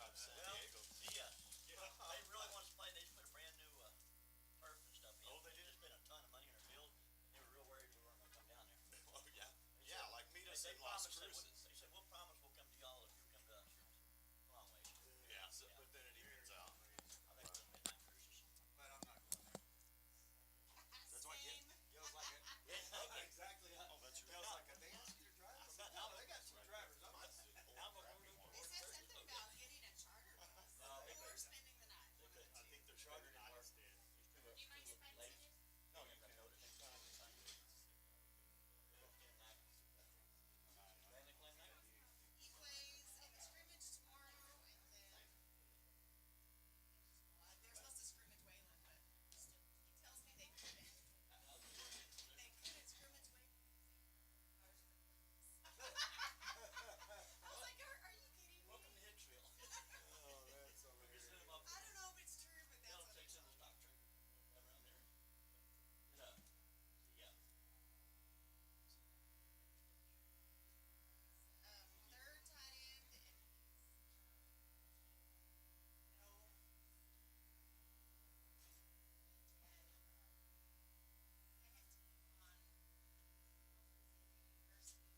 They really want us to play. They just put a brand new turf and stuff in. Oh, they did. Just spent a ton of money in their field. They were real worried we weren't going to come down there. Oh yeah, yeah, like meet us in Las Cruces. They said we'll promise we'll come to y'all if you come to us. Long way. Yeah, so, but then it evens out. I think it's midnight cruises. But I'm not going there. That's why Yell's like a, exactly. Oh, that's your Yell's like a, they ask you to drive. No, they got two drivers. I'm not. They said something about getting a charter bus or spending the night. I think they're chartered in Marsden. You mind if I see it? No, you can notice. He plays in the scrimmage tomorrow, and then they're supposed to scrimmage Wayland, but he tells me they couldn't. They couldn't scrimmage Wayland. I was like, are you kidding me? Welcome to Hicksville. Oh, that's hilarious. I don't know if it's true, but that's what Take some of the stock trade around there. Yeah. third tight end and no. Second team on university.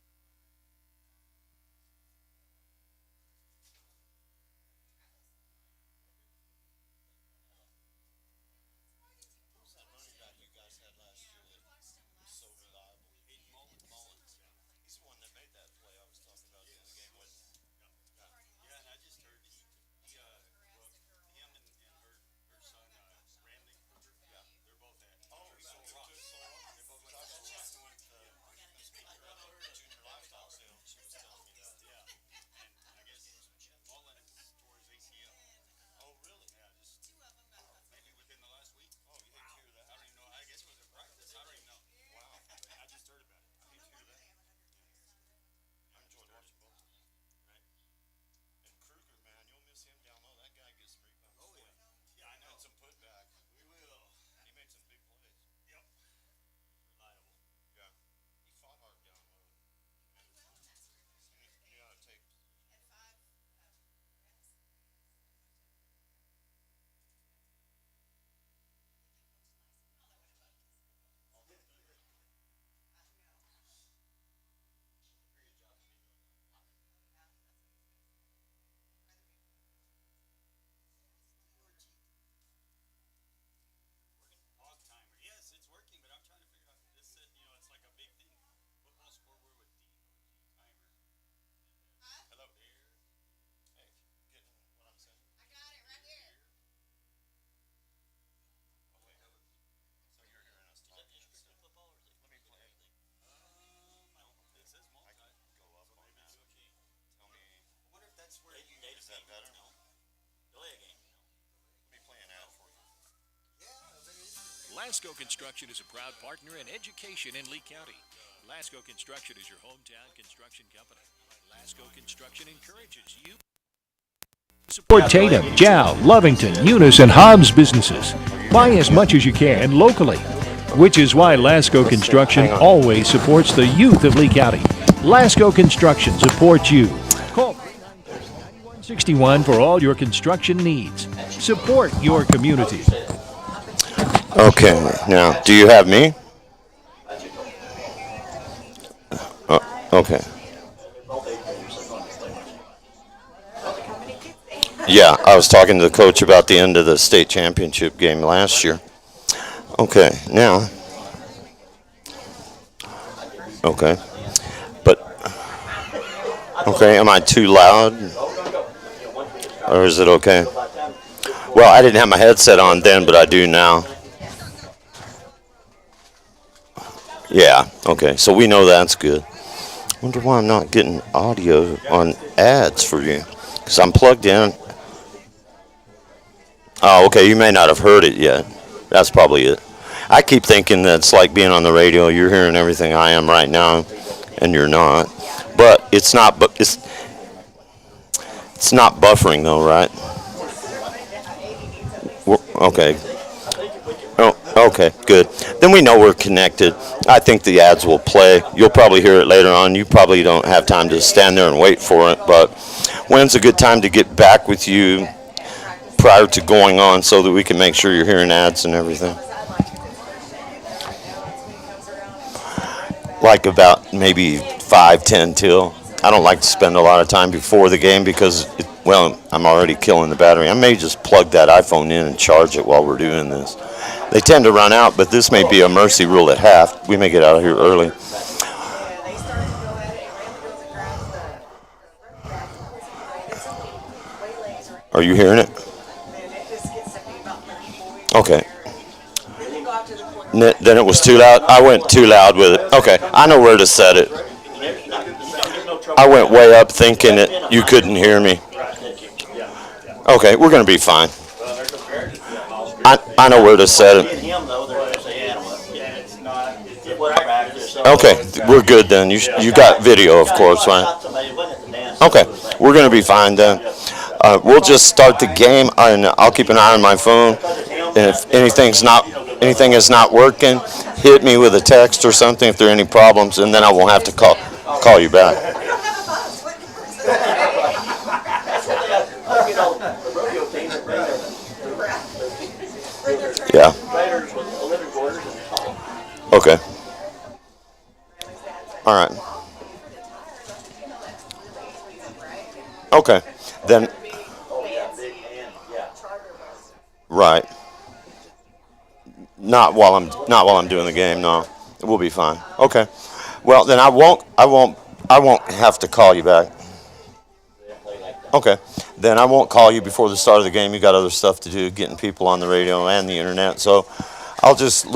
Who's that running back you guys had last year that was so reliable? Hayden Mullins. He's the one that made that play I was talking about in the game with. Yeah, and I just heard him and her son, Randy Kruger. Yeah, they're both at. Oh, so Rock. They're both talking about the speaker of the junior lifestyle sale. She was telling me that. Yeah, and I guess Mullins tore his ACL. Oh, really? Yeah, just Two of them got maybe within the last week. Oh, you hate to hear that. I don't even know. I guess it was a practice. I don't even know. Wow. I just heard about it. I hate to hear that. I enjoyed watching both of them. Right. And Kruger, man, you'll miss him down low. That guy gets some rebounds. Oh, yeah. Yeah, I know. And some putback. We will. He made some big plays. Yep. Reliable. Yeah. He fought hard down low. Yeah, it takes. Had five reps. Hog timer. Yes, it's working, but I'm trying to figure out. This said, it's like a big thing. Football scoreboard with timer. Hello there. Hey, getting what I'm saying? I got it right here. Oh, wait. So you're hearing us Is talk. that just strictly football or is it? Let me play. It says multi. I can go up on that. Tell me. I wonder if that's where you. Is that better? No. Delay a game. Let me play an ad for you. Yeah, if it is. Lasco Construction is a proud partner in education in Lee County. Lasco Construction is your hometown construction company. Lasco Construction encourages you. Support Tatum, Jow, Lovington, Eunice, and Hobbs businesses. Buy as much as you can locally, which is why Lasco Construction always supports the youth of Lee County. Lasco Construction supports you. Call 390-9161 for all your construction needs. Support your community. Okay, now, do you have me? Okay. Yeah, I was talking to the coach about the end of the state championship game last year. Okay, now. Okay. But, okay, am I too loud? Or is it okay? Well, I didn't have my headset on then, but I do now. Yeah, okay, so we know that's good. Wonder why I'm not getting audio on ads for you. Because I'm plugged in. Oh, okay, you may not have heard it yet. That's probably it. I keep thinking that it's like being on the radio. You're hearing everything I am right now, and you're not. But it's not. But it's not buffering though, right? Okay. Oh, okay, good. Then we know we're connected. I think the ads will play. You'll probably hear it later on. You probably don't have time to stand there and wait for it, but When's a good time to get back with you prior to going on so that we can make sure you're hearing ads and everything? Like about maybe 5, 10 till. I don't like to spend a lot of time before the game because, well, I'm already killing the battery. I may just plug that iPhone in and charge it while we're doing this. They tend to run out, but this may be a mercy rule at half. We may get out of here early. Are you hearing it? Okay. Then it was too loud? I went too loud with it. Okay, I know where to set it. I went way up thinking that you couldn't hear me. Okay, we're going to be fine. I know where to set it. Okay, we're good then. You got video, of course, right? Okay, we're going to be fine then. We'll just start the game, and I'll keep an eye on my phone. And if anything is not working, hit me with a text or something if there are any problems, and then I won't have to call you back. Yeah. Okay. All right. Okay. Then. Right. Not while I'm doing the game. No, we'll be fine. Okay. Well, then I won't have to call you back. Okay. Then I won't call you before the start of the game. You got other stuff to do, getting people on the radio and the internet. So I'll just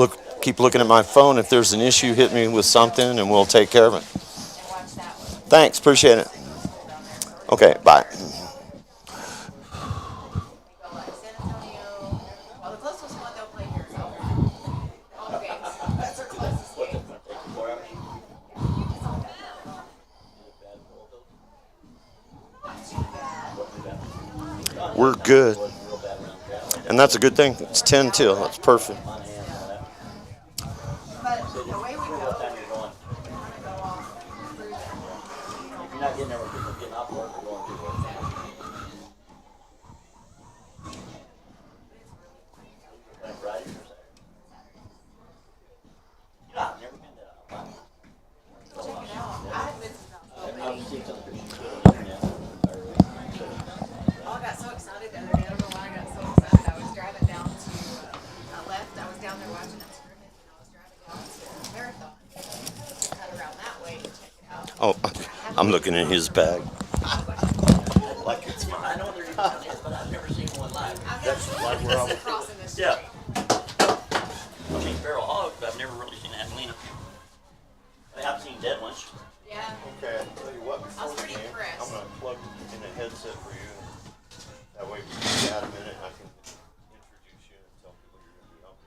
keep looking at my phone. If there's an issue, hit me with something, and we'll take care of it. Thanks. Appreciate it. Okay. Bye. We're good. And that's a good thing. It's 10 till. That's perfect. Oh, I'm looking in his bag. Like it's mine. I know they're even on this, but I've never seen one live. That's like where I was. crossing the street. Yeah. I've seen feral hogs, but I've never really seen Adelina. I have seen dead ones. Yeah. Okay, I'll tell you what, before I was pretty the game, impressed. I'm going to plug in a headset for you. That way, if you got a minute, I can introduce you and tell people you're going to be home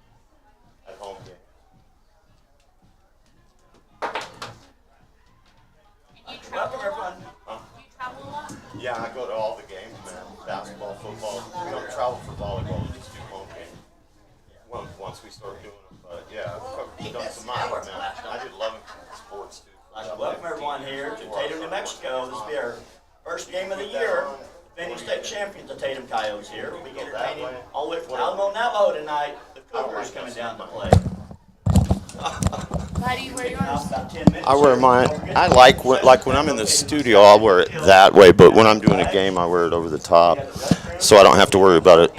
at home game. Welcome, everyone. You travel a lot? Yeah, I go to all the games, man. Basketball, football. We don't travel for volleyball. We just do home games. Once we start doing them. But yeah, I've done some miles, man. I did 11 sports too. Welcome, everyone, here to Tatum, New Mexico. This will be our first game of the year. Defending state champions, the Tatum Coyotes here. We'll be entertaining all the way from Alamo Navajo tonight. The Cougars coming down to play. How do you wear yours? About 10 minutes. I wear mine. I like when I'm in the studio, I'll wear it that way. But when I'm doing a game, I wear it over the top, so I don't have to worry about it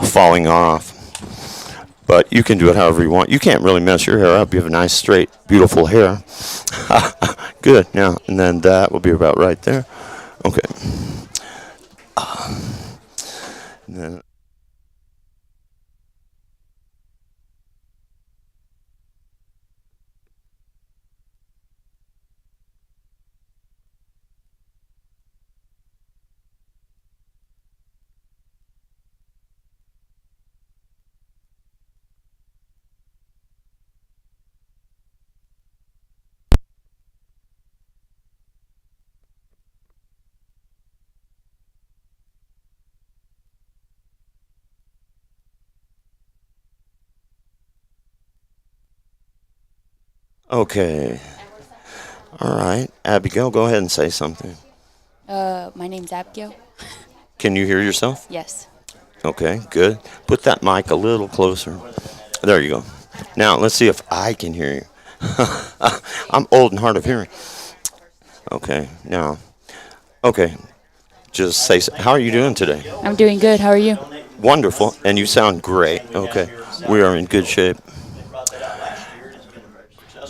falling off. But you can do it however you want. You can't really mess your hair up. You have nice, straight, beautiful hair. Good. Now and then that will be about right there. Okay. And then. Okay. All right. Abigail, go ahead and say something. My name's Abigail. Can you hear yourself? Yes. Okay, good. Put that mic a little closer. There you go. Now, let's see if I can hear you. I'm old and hard of hearing. Okay, now. Okay, just say, how are you doing today? I'm doing good. How are you? Wonderful, and you sound great. Okay, we are in good shape.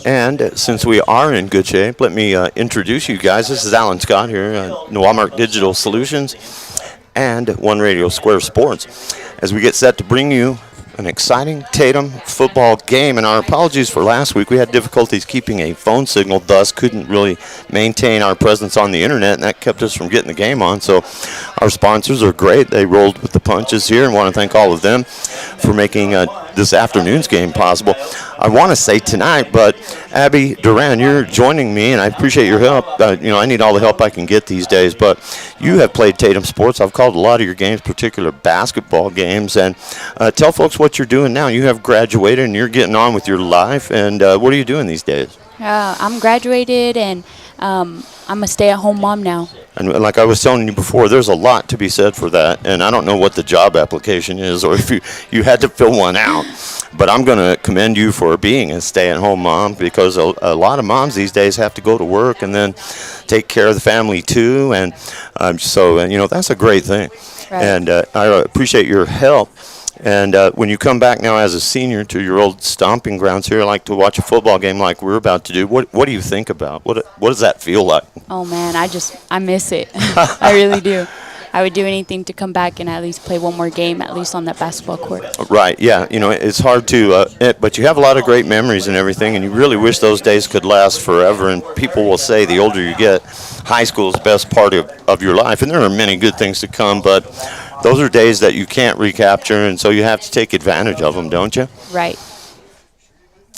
And since we are in good shape, let me introduce you guys. This is Alan Scott here at Walmart Digital Solutions and One Radio Square Sports as we get set to bring you an exciting Tatum football game. And our apologies for last week. We had difficulties keeping a phone signal, thus couldn't really maintain our presence on the internet, and that kept us from getting the game on. So our sponsors are great. They rolled with the punches here, and want to thank all of them for making this afternoon's game possible. I want to say tonight, but Abby Duran, you're joining me, and I appreciate your help. I need all the help I can get these days, but you have played Tatum sports. I've called a lot of your games, particular basketball games, and tell folks what you're doing now. You have graduated, and you're getting on with your life, and what are you doing these days? I'm graduated, and I'm a stay-at-home mom now. And like I was telling you before, there's a lot to be said for that, and I don't know what the job application is or if you had to fill one out, but I'm going to commend you for being a stay-at-home mom, because a lot of moms these days have to go to work and then take care of the family too, and that's a great thing. Right. And I appreciate your help. And when you come back now as a senior to your old stomping grounds here, like to watch a football game like we're about to do, what do you think about? What does that feel like? Oh, man, I miss it. I really do. I would do anything to come back and at least play one more game, at least on that basketball court. Right, yeah. It's hard to, but you have a lot of great memories and everything, and you really wish those days could last forever. And people will say the older you get, high school is the best part of your life. And there are many good things to come, but those are days that you can't recapture, and so you have to take advantage of them, don't you? Right.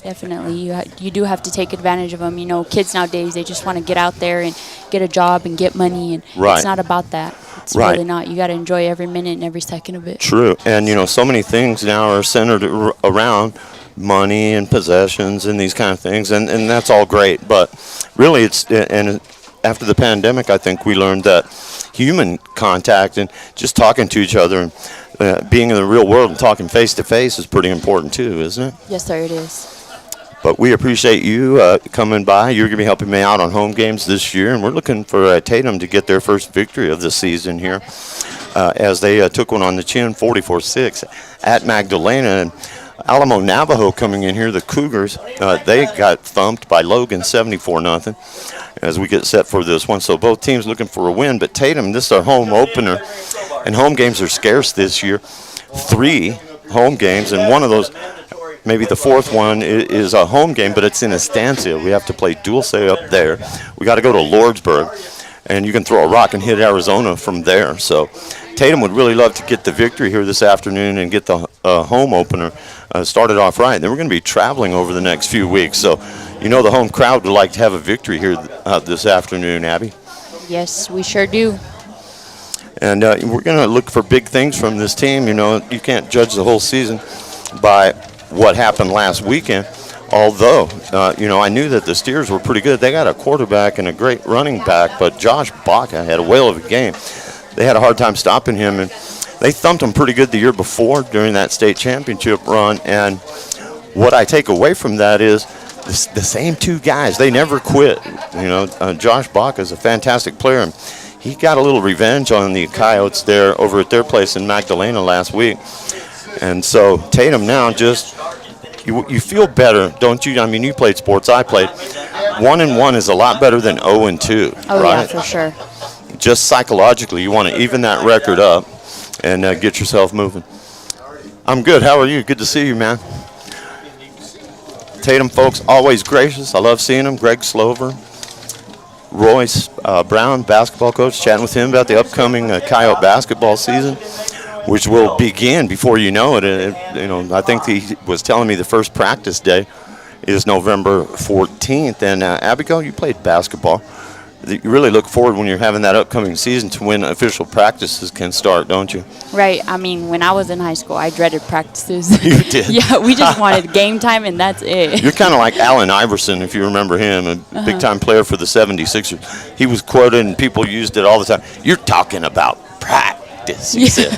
Definitely. You do have to take advantage of them. Kids nowadays, they just want to get out there and get a job and get money, and Right. It's not about that. It's Right. really not. You got to enjoy every minute and every second of it. True. And, so many things now are centered around money and possessions and these kind of things, and that's all great. But really, after the pandemic, I think we learned that human contact and just talking to each other and being in the real world and talking face-to-face is pretty important too, isn't it? Yes, sir, it is. But we appreciate you coming by. You're going to be helping me out on home games this year, and we're looking for Tatum to get their first victory of the season here as they took one on the chin, 44-6 at Magdalena. And Alamo Navajo coming in here, the Cougars, they got thumped by Logan 74-0 as we get set for this one. So both teams looking for a win, but Tatum, this is our home opener, and home games are scarce this year. 3 home games, and one of those, maybe the fourth one, is a home game, but it's in Estancia. We have to play Dulce up there. We got to go to Lordsburg, and you can throw a rock and hit Arizona from there. So Tatum would really love to get the victory here this afternoon and get the home opener started off right. Then we're going to be traveling over the next few weeks. So, the home crowd would like to have a victory here this afternoon, Abby. Yes, we sure do. And we're going to look for big things from this team. You can't judge the whole season by what happened last weekend. Although, I knew that the Steers were pretty good. They got a quarterback and a great running back, but Josh Baca had a whale of a game. They had a hard time stopping him, and they thumped him pretty good the year before during that state championship run. And what I take away from that is the same 2 guys. They never quit. Josh Baca is a fantastic player, and he got a little revenge on the Coyotes there over at their place in Magdalena last week. And so Tatum now just, you feel better, don't you? I mean, you played sports, I played. 1-1 is a lot better than 0-2, Oh, right? yeah, for sure. Just psychologically, you want to even that record up and get yourself moving. I'm good. How are you? Good to see you, man. Tatum folks, always gracious. I love seeing them. Greg Slover, Royce Brown, basketball coach, chatting with him about the upcoming Coyote basketball season, which will begin before you know it. I think he was telling me the first practice day is November 14th. And Abigail, you played basketball. you really look forward when you're having that upcoming season to when official practices can start, don't you? Right. I mean, when I was in high school, I dreaded practices. You did? Yeah, we just wanted game time, and that's it. You're kind of like Allen Iverson, if you remember him, a big-time player for the 76ers. He was quoted, and people used it all the time. You're talking about practice, he said.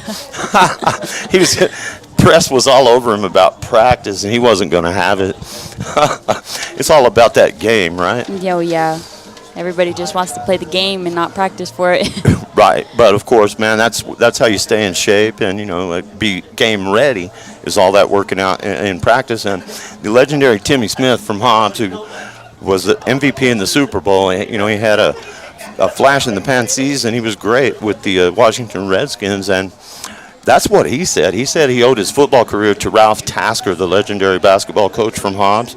He was, press was all over him about practice, and he wasn't going to have it. It's all about that game, right? Yo, yeah. Everybody just wants to play the game and not practice for it. Right, but of course, man, that's how you stay in shape, and be game ready is all that working out in practice. And the legendary Timmy Smith from Hobbs, who was the MVP in the Super Bowl, he had a flash in the pan season. He was great with the Washington Redskins, and that's what he said. He said he owed his football career to Ralph Tasker, the legendary basketball coach from Hobbs.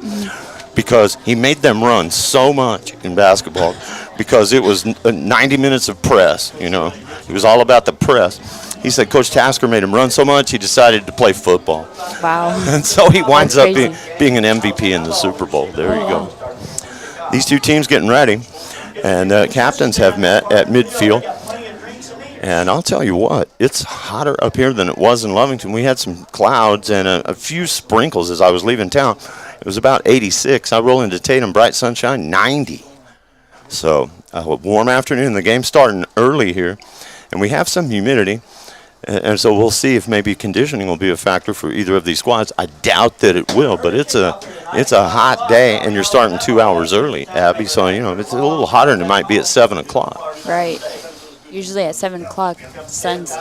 Because he made them run so much in basketball because it was 90 minutes of press, It was all about the press. He said Coach Tasker made him run so much he decided to play football. Wow. And so he winds up crazy. being an MVP in the Super Bowl. There you go. These two teams getting ready, and captains have met at midfield. And I'll tell you what, it's hotter up here than it was in Lovington. We had some clouds and a few sprinkles as I was leaving town. It was about 86. I roll into Tatum, bright sunshine, 90. So a warm afternoon. The game's starting early here, and we have some humidity. And so we'll see if maybe conditioning will be a factor for either of these squads. I doubt that it will, but it's a hot day, and you're starting 2 hours early, Abby. So, it's a little hotter than it might be at 7 o'clock. Right. Usually at 7 o'clock, sun's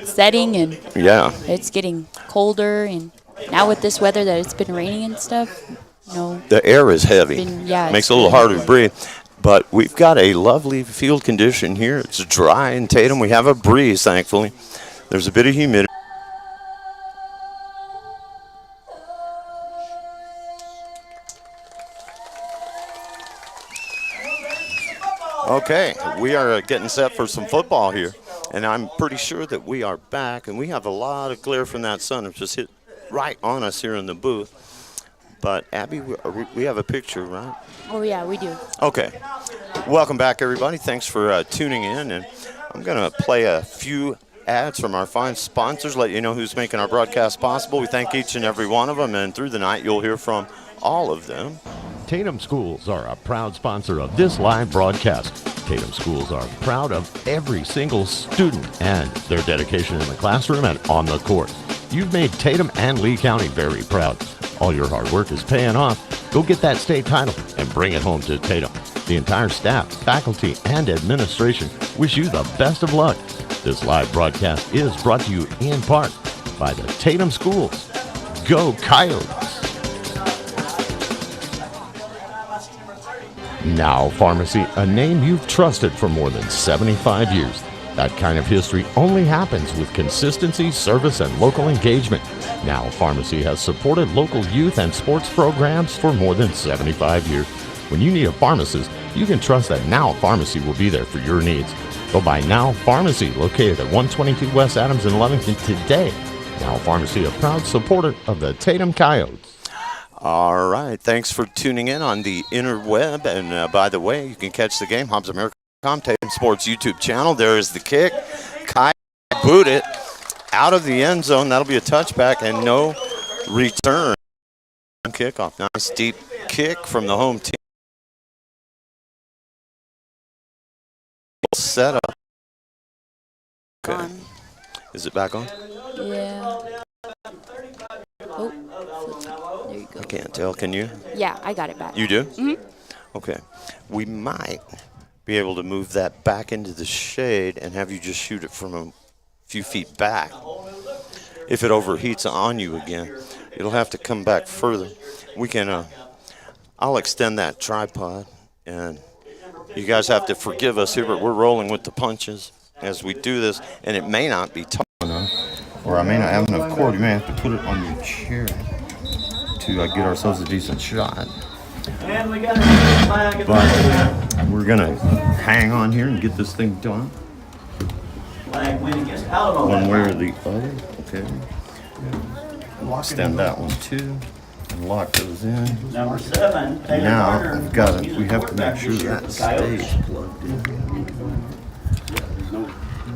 setting, and Yeah. it's getting colder. And now with this weather that it's been raining and stuff, The air is heavy. Makes it a little harder to breathe. But we've got a lovely field condition here. It's dry in Tatum. We have a breeze, thankfully. There's a bit of humidity. Okay, we are getting set for some football here. And I'm pretty sure that we are back. And we have a lot of glare from that sun. It's just hit right on us here in the booth. But, Abby, we have a picture, right? Oh, yeah, we do. Okay. Welcome back, everybody. Thanks for tuning in. And I'm going to play a few ads from our fine sponsors, let you know who's making our broadcast possible. We thank each and every one of them. And through the night, you'll hear from all of them. Tatum Schools are a proud sponsor of this live broadcast. Tatum Schools are proud of every single student and their dedication in the classroom and on the court. You've made Tatum and Lee County very proud. All your hard work is paying off. Go get that state title and bring it home to Tatum. The entire staff, faculty, and administration wish you the best of luck. This live broadcast is brought to you in part by the Tatum Schools. Go Coyotes! Now Pharmacy, a name you've trusted for more than 75 years. That kind of history only happens with consistency, service, and local engagement. Now Pharmacy has supported local youth and sports programs for more than 75 years. When you need a pharmacist, you can trust that Now Pharmacy will be there for your needs. Go by Now Pharmacy, located at 122 West Adams in Lovington today. Now Pharmacy, a proud supporter of the Tatum Coyotes. All right. Thanks for tuning in on the interweb. And by the way, you can catch the game, HobbsAmerica.com, Tatum Sports YouTube channel. There is the kick. Kai boot it out of the end zone. That'll be a touchback and no return. Kickoff. Nice deep kick from the home team. Set up. Okay. Is it back on? Yeah. Oh, there you go. I can't tell. Can you? Yeah, I got it back. You do? Mm-hmm. Okay. We might be able to move that back into the shade and have you just shoot it from a few feet back. If it overheats on you again, it'll have to come back further. We can, I'll extend that tripod, and you guys have to forgive us here, but we're rolling with the punches as we do this, and it may not be tall enough, or I may not have enough cord. You may have to put it on your chair to get ourselves a decent shot. And we got a flag. But we're gonna hang on here and get this thing done. Flag win against Alamo. One way or the other. Okay. We'll extend that one too. And and lock those in. Number 7, Taylor Now, Turner. I've got He's to, a we have to quarterback make sure this year that for the Coyotes. stays plugged in.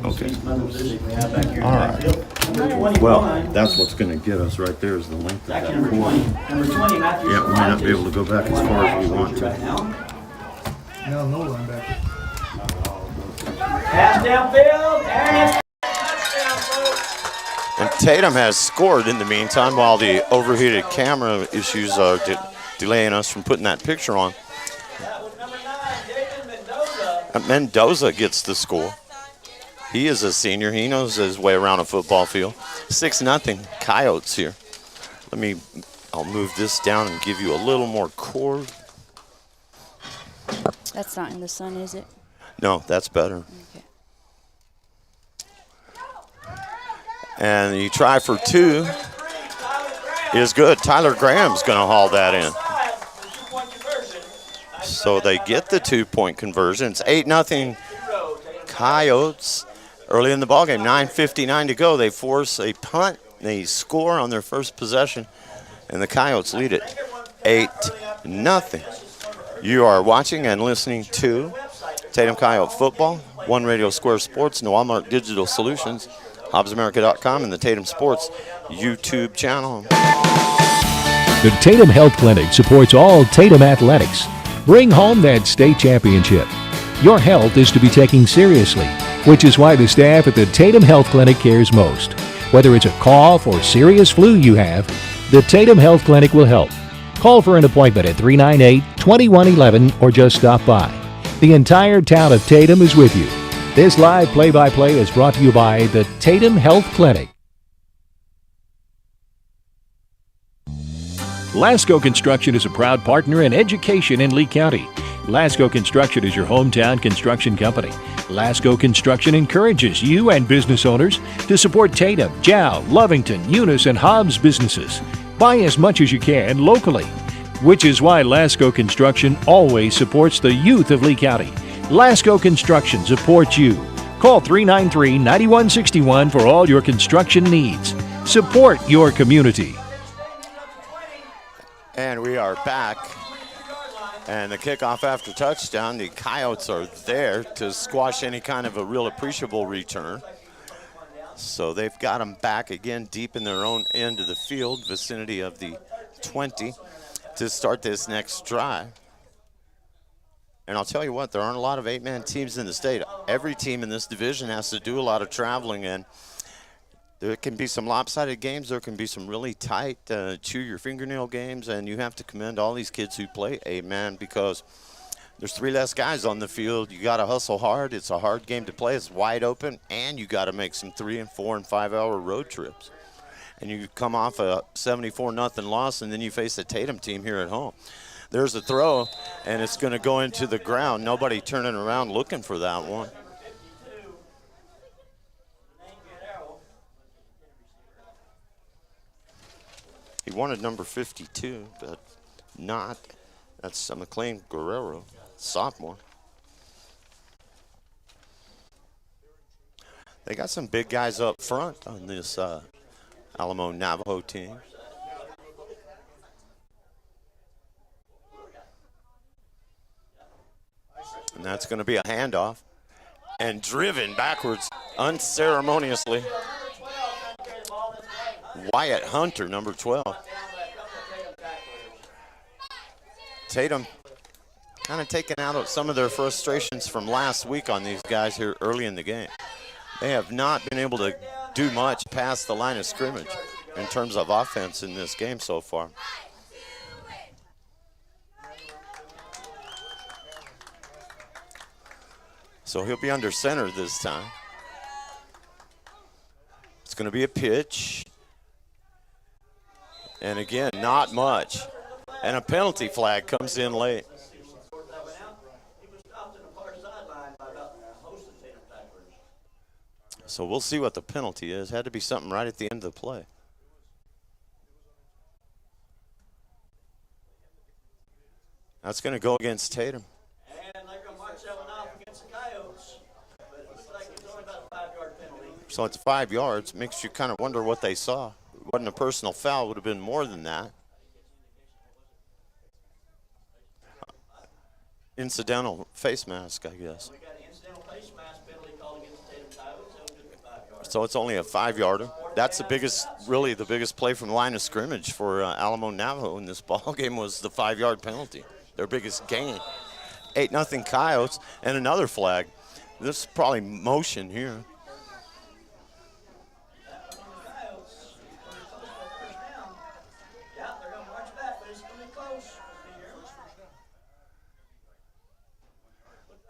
Okay. These little positions we have back here in All right. backfield. Number 21. Well, that's what's going to get us right there is the length of Back that to number cord. 20. Number 20, Matthew. Yeah, we may not be able to go back as far as we want to. Right now. No, no linebacker. Pass downfield, and it's touchdown, folks. And Tatum has scored in the meantime while the overheated camera issues are delaying us from putting that picture on. That was number 9, David Mendoza. Mendoza gets the score. He is a senior. He knows his way around a football field. 6-0 Coyotes here. I'll move this down and give you a little more cord. That's not in the sun, is it? No, that's better. Okay. And the try for 2 is good. Tyler Graham's going to haul that in. So they get the 2-point conversion. It's 8-0 Coyotes. Early in the ballgame, 9:59 to go. They force a punt. They score on their first possession, and the Coyotes lead it 8-0. You are watching and listening to Tatum Coyote Football, One Radio Square Sports, and Walmart Digital Solutions, HobbsAmerica.com, and the Tatum Sports YouTube channel. The Tatum Health Clinic supports all Tatum athletics. Bring home that state championship. Your health is to be taken seriously, which is why the staff at the Tatum Health Clinic cares most. Whether it's a cough or serious flu you have, the Tatum Health Clinic will help. Call for an appointment at 398-2111 or just stop by. The entire town of Tatum is with you. This live play-by-play is brought to you by the Tatum Health Clinic. Lasco Construction is a proud partner in education in Lee County. Lasco Construction is your hometown construction company. Lasco Construction encourages you and business owners to support Tatum, Jow, Lovington, Eunice, and Hobbs businesses. Buy as much as you can locally, which is why Lasco Construction always supports the youth of Lee County. Lasco Construction supports you. Call 393-9161 for all your construction needs. Support your community. And we are back. And the kickoff after touchdown, the Coyotes are there to squash any kind of a real appreciable return. So they've got them back again deep in their own end of the field, vicinity of the 20, to start this next drive. And I'll tell you what, there aren't a lot of 8-man teams in the state. Every team in this division has to do a lot of traveling, and there can be some lopsided games. There can be some really tight, chew your fingernail games, and you have to commend all these kids who play 8-man because there's 3 less guys on the field. You got to hustle hard. It's a hard game to play. It's wide open, and you got to make some 3 and 4 and 5 hour road trips. And you come off a 74-0 loss, and then you face a Tatum team here at home. There's a throw, and it's going to go into the ground. Nobody turning around looking for that one. He wanted number 52, but not. That's McLean Guerrero, sophomore. They got some big guys up front on this Alamo Navajo team. And that's going to be a handoff. And driven backwards unceremoniously. Wyatt Hunter, number 12. Tatum kind of taking out some of their frustrations from last week on these guys here early in the game. They have not been able to do much past the line of scrimmage in terms of offense in this game so far. So he'll be under center this time. It's going to be a pitch. And again, not much. And a penalty flag comes in late. So we'll see what the penalty is. Had to be something right at the end of the play. That's going to go against Tatum. And they're going to march that one off against the Coyotes. But it looks like it's only about a 5-yard penalty. So it's 5 yards. Makes you kind of wonder what they saw. It wasn't a personal foul. Would have been more than that. incidental face mask, I guess. We got an incidental face mask penalty called against the Tatum Coyotes. That was just a 5-yard. So it's only a 5-yarder. That's really the biggest play from the line of scrimmage for Alamo Navajo in this ball game was the 5-yard penalty. Their biggest gain. 8-0 Coyotes and another flag. This is probably motion here. Yeah, they're going to march back, but it's going to be close.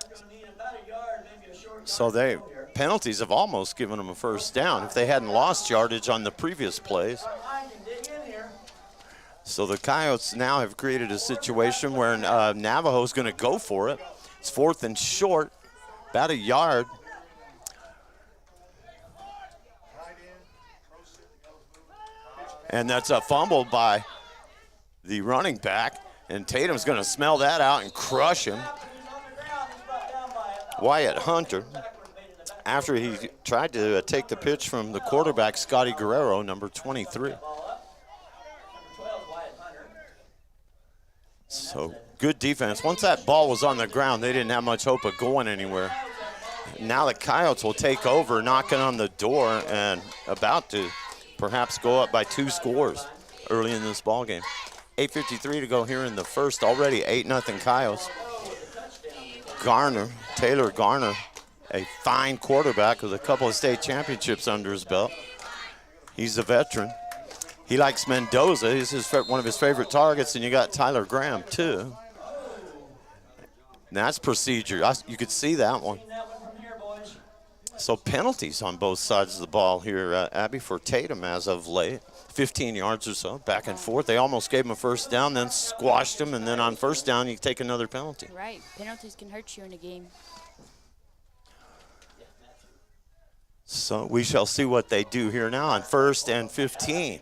They're going to need about a yard, maybe a short So penalties have almost given them a first down if they hadn't lost yardage on the previous plays. So the Coyotes now have created a situation where Navajo's going to go for it. It's 4th and short, about a yard. And that's a fumble by the running back. And Tatum's going to smell that out and crush him. Wyatt Hunter, after he tried to take the pitch from the quarterback, Scotty Guerrero, number 23. So good defense. Once that ball was on the ground, they didn't have much hope of going anywhere. Now the Coyotes will take over, knocking on the door and about to perhaps go up by 2 scores early in this ball game. 8:53 to go here in the first. Already 8-0 Coyotes. Taylor Garner, a fine quarterback with a couple of state championships under his belt. He's a veteran. He likes Mendoza. He's one of his favorite targets, and you got Tyler Graham, too. And that's procedure. You could see that one. So penalties on both sides of the ball here, Abby, for Tatum as of late. 15 yards or so, back and forth. They almost gave him a first down, then squashed him, and then on first down, you take another penalty. Right. Penalties can hurt you in a game. So we shall see what they do here now on 1st and 15.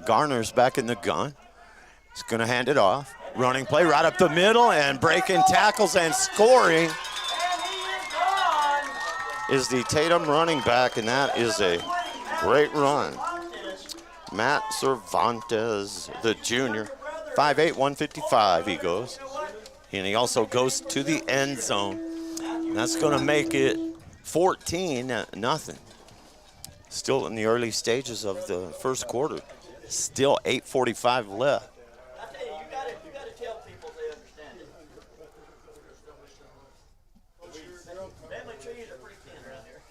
Garner's back in the gun. He's going to hand it off. Running play right up the middle and breaking tackles and scoring is the Tatum running back, and that is a great run. Matt Cervantes, the junior, 5'8", 155 he goes. And he also goes to the end zone. And that's going to make it 14-0. Still in the early stages of the first quarter. Still 8:45 left. I tell you, you got to tell people they understand it. Family trees are pretty thin around here.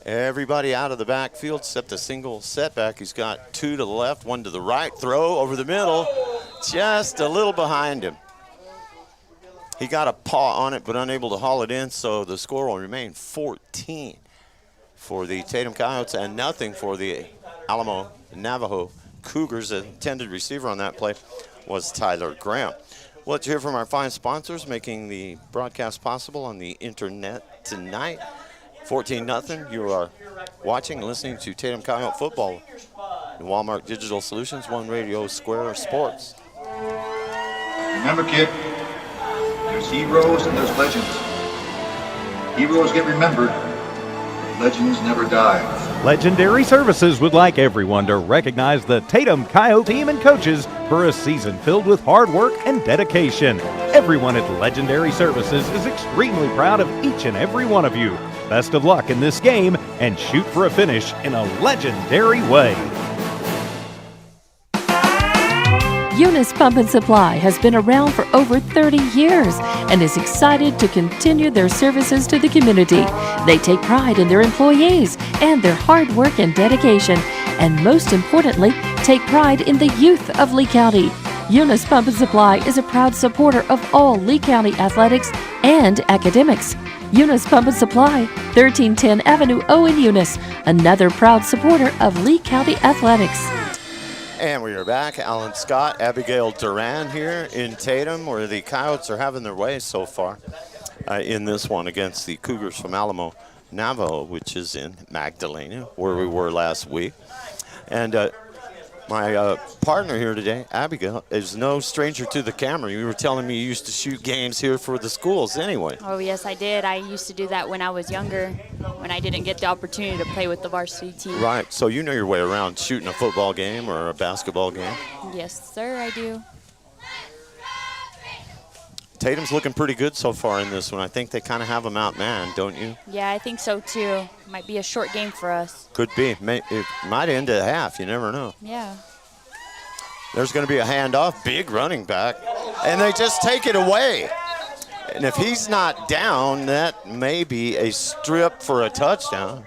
Everybody out of the backfield except a single setback. He's got 2 to the left, 1 to the right. Throw over the middle, just a little behind him. He got a paw on it, but unable to haul it in, so the score will remain 14 for the Tatum Coyotes and 0 for the Alamo Navajo Cougars. The intended receiver on that play was Tyler Graham. We'll let you hear from our fine sponsors making the broadcast possible on the internet tonight. 14-0. You are watching and listening to Tatum Coyote football. Walmart Digital Solutions, One Radio Square Sports. Remember, kid, there's heroes and there's legends. Heroes get remembered, but legends never die. Legendary Services would like everyone to recognize the Tatum Coyote team and coaches for a season filled with hard work and dedication. Everyone at Legendary Services is extremely proud of each and every one of you. Best of luck in this game and shoot for a finish in a legendary way. Eunice Pump and Supply has been around for over 30 years and is excited to continue their services to the community. They take pride in their employees and their hard work and dedication, and most importantly, take pride in the youth of Lee County. Eunice Pump and Supply is a proud supporter of all Lee County athletics and academics. Eunice Pump and Supply, 1310 Avenue O in Eunice, another proud supporter of Lee County athletics. And we are back. Alan Scott, Abigail Duran here in Tatum, where the Coyotes are having their way so far in this one against the Cougars from Alamo Navajo, which is in Magdalena, where we were last week. And my partner here today, Abigail, is no stranger to the camera. You were telling me you used to shoot games here for the schools anyway. Oh, yes, I did. I used to do that when I was younger, when I didn't get the opportunity to play with the varsity team. Right. So you know your way around shooting a football game or a basketball game. Yes, sir, I do. Tatum's looking pretty good so far in this one. I think they kind of have him outmanned, don't you? Yeah, I think so too. Might be a short game for us. Could be. It might end at half. You never know. Yeah. There's going to be a handoff, big running back, and they just take it away. And if he's not down, that may be a strip for a touchdown.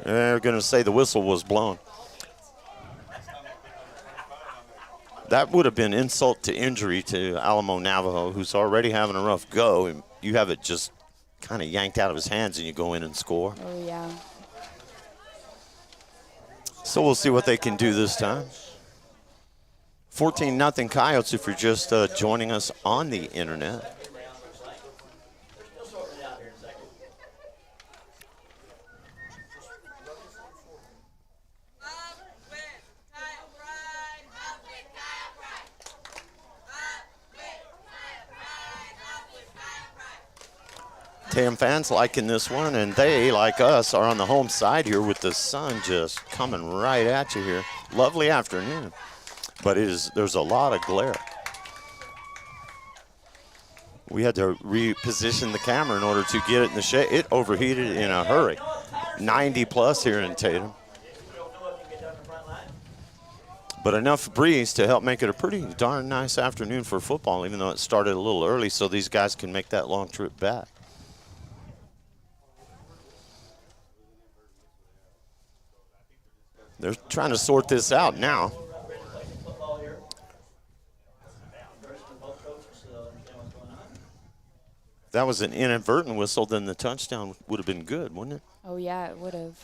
They're going to say the whistle was blown. That would have been insult to injury to Alamo Navajo, who's already having a rough go, and you have it just kind of yanked out of his hands and you go in and score. Oh, yeah. So we'll see what they can do this time. 14-0 Coyotes if you're just joining us on the internet. Tatum fans liking this one, and they, like us, are on the home side here with the sun just coming right at you here. Lovely afternoon, but there's a lot of glare. We had to reposition the camera in order to get it in the shade. It overheated in a hurry. 90 plus here in Tatum. But enough breeze to help make it a pretty darn nice afternoon for football, even though it started a little early so these guys can make that long trip back. They're trying to sort this out now. If that was an inadvertent whistle, then the touchdown would have been good, wouldn't it? Oh, yeah, it would have.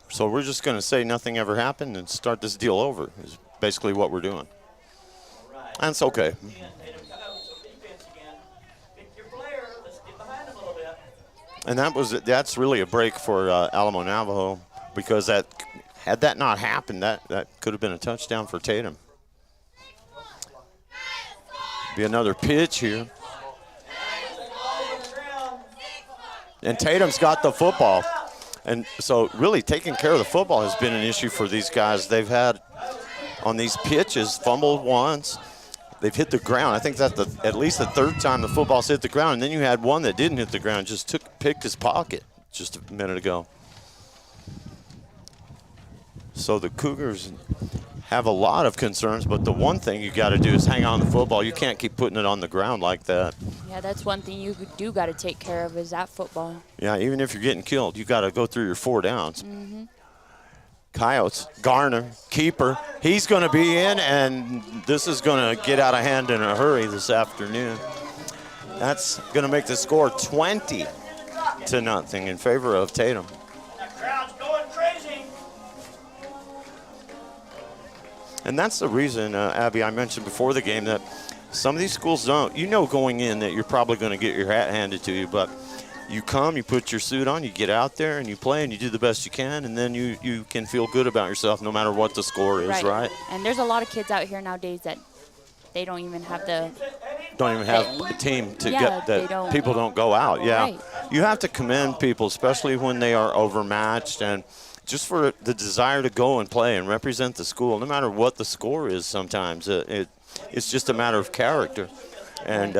So we're just going to say nothing ever happened and start this deal over is basically what we're doing. That's okay. And that's really a break for Alamo Navajo, because had that not happened, that could have been a touchdown for Tatum. Be another pitch here. And Tatum's got the football. And so really taking care of the football has been an issue for these guys. They've had on these pitches fumbled once. They've hit the ground. I think that's at least the third time the football's hit the ground. And then you had one that didn't hit the ground, just picked his pocket just a minute ago. So the Cougars have a lot of concerns, but the one thing you got to do is hang on to the football. You can't keep putting it on the ground like that. Yeah, that's one thing you do got to take care of is that football. Yeah, even if you're getting killed, you got to go through your 4 downs. Mm-hmm. Coyotes, Garner, keeper. He's going to be in, and this is going to get out of hand in a hurry this afternoon. That's going to make the score 20-0 in favor of Tatum. That crowd's going crazy. And that's the reason, Abby, I mentioned before the game that some of these schools don't. You know going in that you're probably going to get your hat handed to you, but you come, you put your suit on, you get out there, and you play, and you do the best you can, and then you can feel good about yourself no matter what the score is, right? And there's a lot of kids out here nowadays that they don't even have a team to get that. People don't go out. Yeah, right. You have to commend people, especially when they are overmatched, and just for the desire to go and play and represent the school, no matter what the score is. Sometimes it's just a matter of character, and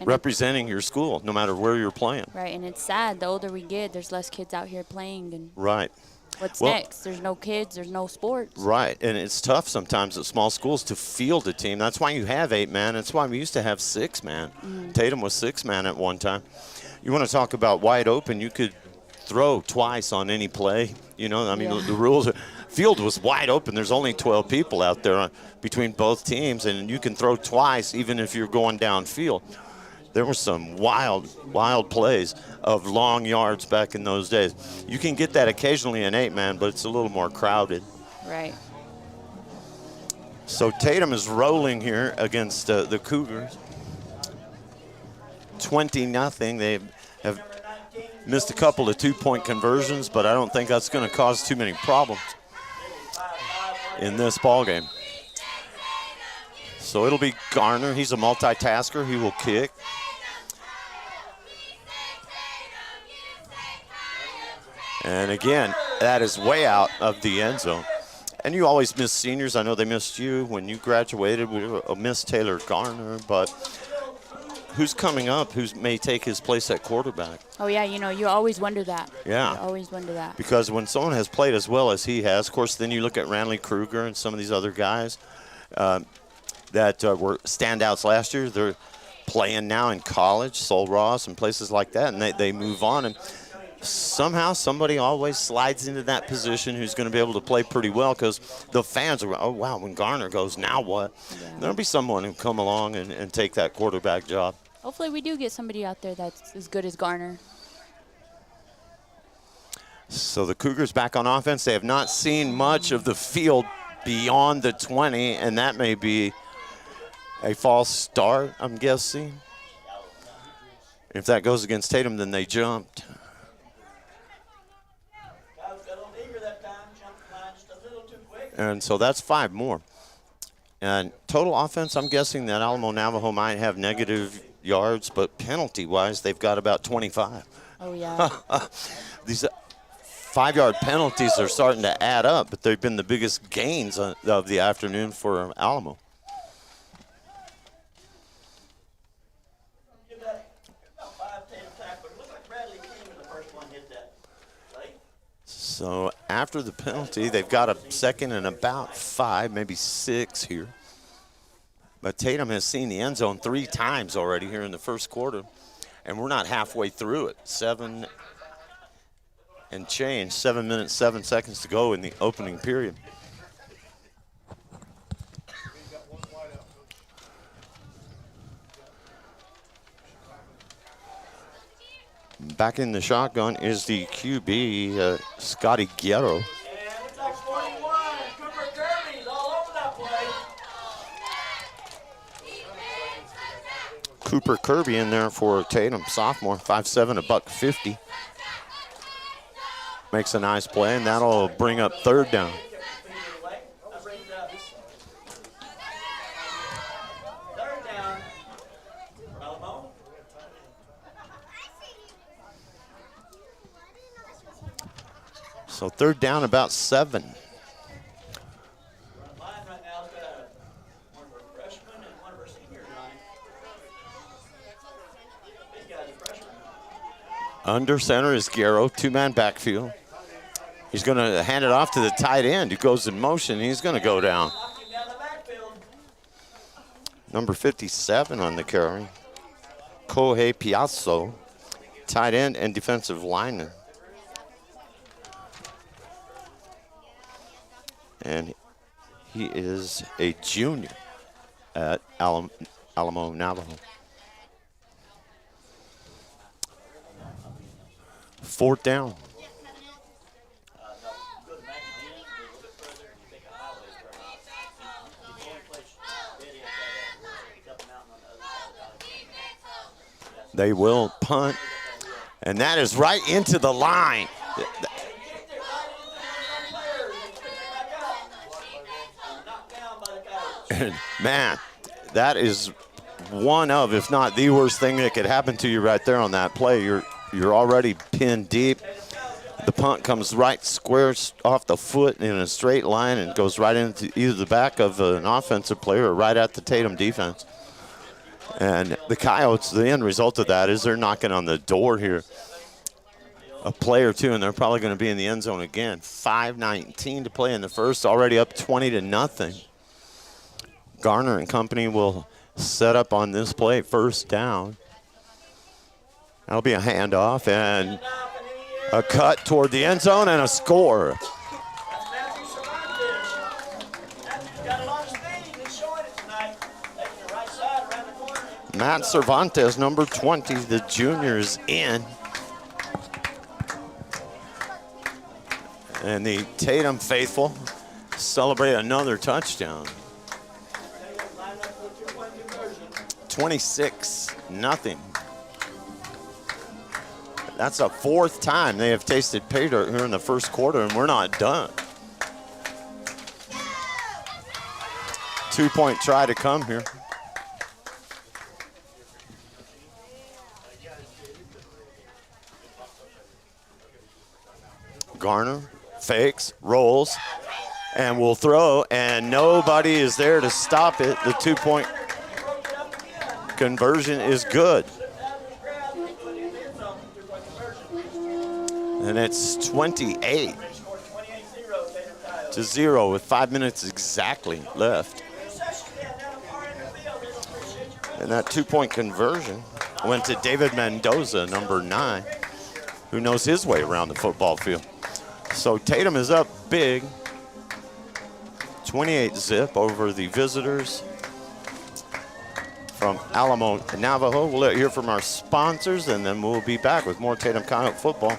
representing your school, no matter where you're playing. Right, and it's sad. The older we get, there's less kids out here playing. And right. What's next? There's no kids. There's no sports. Right, and it's tough sometimes at small schools to field a team. That's why you have 8-man. That's why we used to have 6-man. Mm-hmm. Tatum was 6-man at one time. You want to talk about wide open, you could throw twice on any play. The rules are, field was wide open. There's only 12 people out there between both teams, and you can throw twice even if you're going downfield. There were some wild plays of long yards back in those days. You can get that occasionally in 8-man, but it's a little more crowded. Right. So Tatum is rolling here against the Cougars. 20-0. They have missed a couple of 2-point conversions, but I don't think that's going to cause too many problems in this ball game. So it'll be Garner. He's a multitasker. He will kick. And again, that is way out of the end zone. And you always miss seniors. I know they missed you when you graduated. We missed Taylor Garner, but who's coming up who may take his place at quarterback? Oh, yeah, you always wonder that. Yeah. You always wonder that. Because when someone has played as well as he has, of course, then you look at Ranley Kruger and some of these other guys that were standouts last year. They're playing now in college, Sol Ross and places like that, and they move on. And somehow somebody always slides into that position who's going to be able to play pretty well because the fans are, oh, wow, when Garner goes, now what? Yeah. There'll be someone who come along and take that quarterback job. Hopefully we do get somebody out there that's as good as Garner. So the Cougars back on offense. They have not seen much of the field beyond the 20, and that may be a false start, I'm guessing. If that goes against Tatum, then they jumped. And so that's 5 more. And total offense, I'm guessing that Alamo Navajo might have negative yards, but penalty-wise, they've got about 25. Oh, yeah. These 5-yard penalties are starting to add up, but they've been the biggest gains of the afternoon for Alamo. So after the penalty, they've got a second and about 5, maybe 6 here. But Tatum has seen the end zone 3 times already here in the first quarter, and we're not halfway through it. 7 and change, 7 minutes, 7 seconds to go in the opening period. Back in the shotgun is the QB, Scotty Guerrero. And looks like 41, Cooper Kirby's all over that play. Cooper Kirby in there for Tatum, sophomore, 5'7", $150. Makes a nice play, and that'll bring up 3rd down. So 3rd down, about 7. Under center is Guerrero, 2-man backfield. He's going to hand it off to the tight end who goes in motion. He's going to go down. Number 57 on the carry, Kohei Piazzo, tight end and defensive lineman. And he is a junior at Alamo Navajo. 4th down. They will punt, and that is right into the line. And man, that is one of, if not the worst thing that could happen to you right there on that play. You're already pinned deep. The punt comes right square off the foot in a straight line and goes right into either the back of an offensive player or right at the Tatum defense. And the Coyotes, the end result of that is they're knocking on the door here a play or two, and they're probably going to be in the end zone again. 5:19 to play in the first, already up 20-0. Garner and company will set up on this play, 1st down. That'll be a handoff and a cut toward the end zone and a score. Matt Cervantes, number 20, the junior, is in. And the Tatum faithful celebrate another touchdown. 26-0. That's the 4th time they have tasted pay dirt here in the first quarter, and we're not done. 2-point try to come here. Garner fakes, rolls, and will throw, and nobody is there to stop it. The 2-point conversion is good. And it's 28-0 with 5 minutes exactly left. And that 2-point conversion went to David Mendoza, number 9, who knows his way around the football field. So Tatum is up big, 28-0 over the visitors from Alamo Navajo. We'll hear from our sponsors, and then we'll be back with more Tatum Coyote football.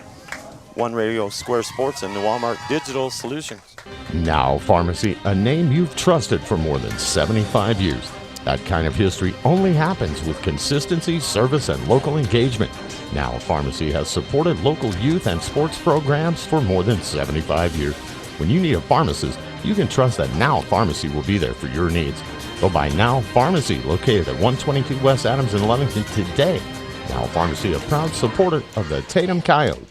One Radio Square Sports and the Walmart Digital Solutions. Now Pharmacy, a name you've trusted for more than 75 years. That kind of history only happens with consistency, service, and local engagement. Now Pharmacy has supported local youth and sports programs for more than 75 years. When you need a pharmacist, you can trust that Now Pharmacy will be there for your needs. Go by Now Pharmacy, located at 122 West Adams in Leamington today. Now Pharmacy, a proud supporter of the Tatum Coyotes.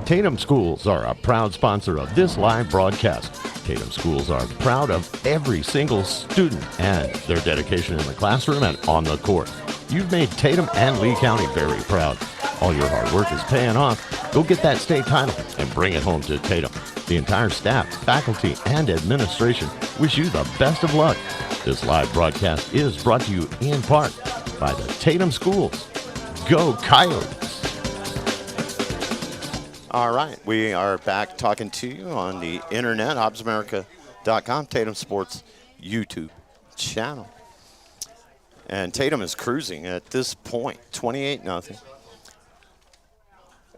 Tatum Schools are a proud sponsor of this live broadcast. Tatum Schools are proud of every single student and their dedication in the classroom and on the court. You've made Tatum and Lee County very proud. All your hard work is paying off. Go get that state title and bring it home to Tatum. The entire staff, faculty, and administration wish you the best of luck. This live broadcast is brought to you in part by the Tatum Schools. Go Coyotes! All right, we are back talking to you on the internet, HobbsAmerica.com, Tatum Sports YouTube channel. And Tatum is cruising at this point, 28-0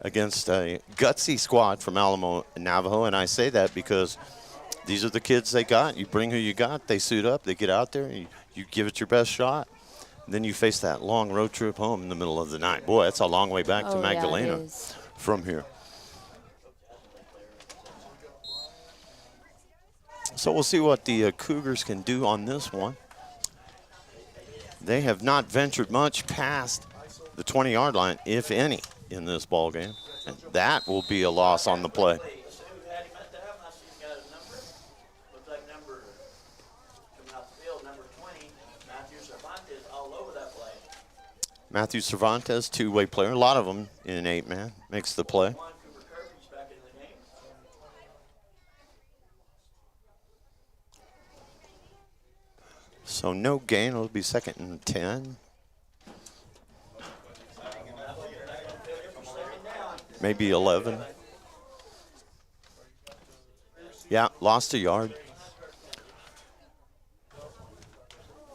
against a gutsy squad from Alamo Navajo. And I say that because these are the kids they got. You bring who you got, they suit up, they get out there, you give it your best shot. Then you face that long road trip home in the middle of the night. Boy, that's a long way back to Magdalena from here. So we'll see what the Cougars can do on this one. They have not ventured much past the 20-yard line, if any, in this ball game. And that will be a loss on the play. Matthew Cervantes, two-way player. A lot of them in an 8-man. Makes the play. So no gain. It'll be 2nd and 10. Maybe 11. Yeah, lost a yard.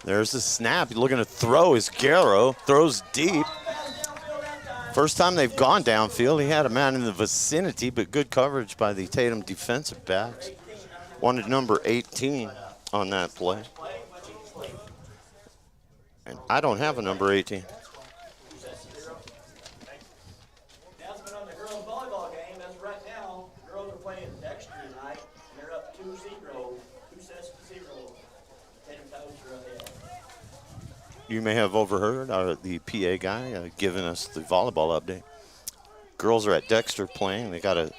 There's the snap. He's looking to throw. Is Garrow. Throws deep. First time they've gone downfield. He had a man in the vicinity, but good coverage by the Tatum defensive backs. Wanted number 18 on that play. And I don't have a number 18. Announcement on the girls' volleyball game. As of right now, the girls are playing Dexter tonight. And they're up 2-0. 2 sets to 0. Tatum Coyotes are ahead. You may have overheard the PA guy giving us the volleyball update. Girls are at Dexter playing. They got a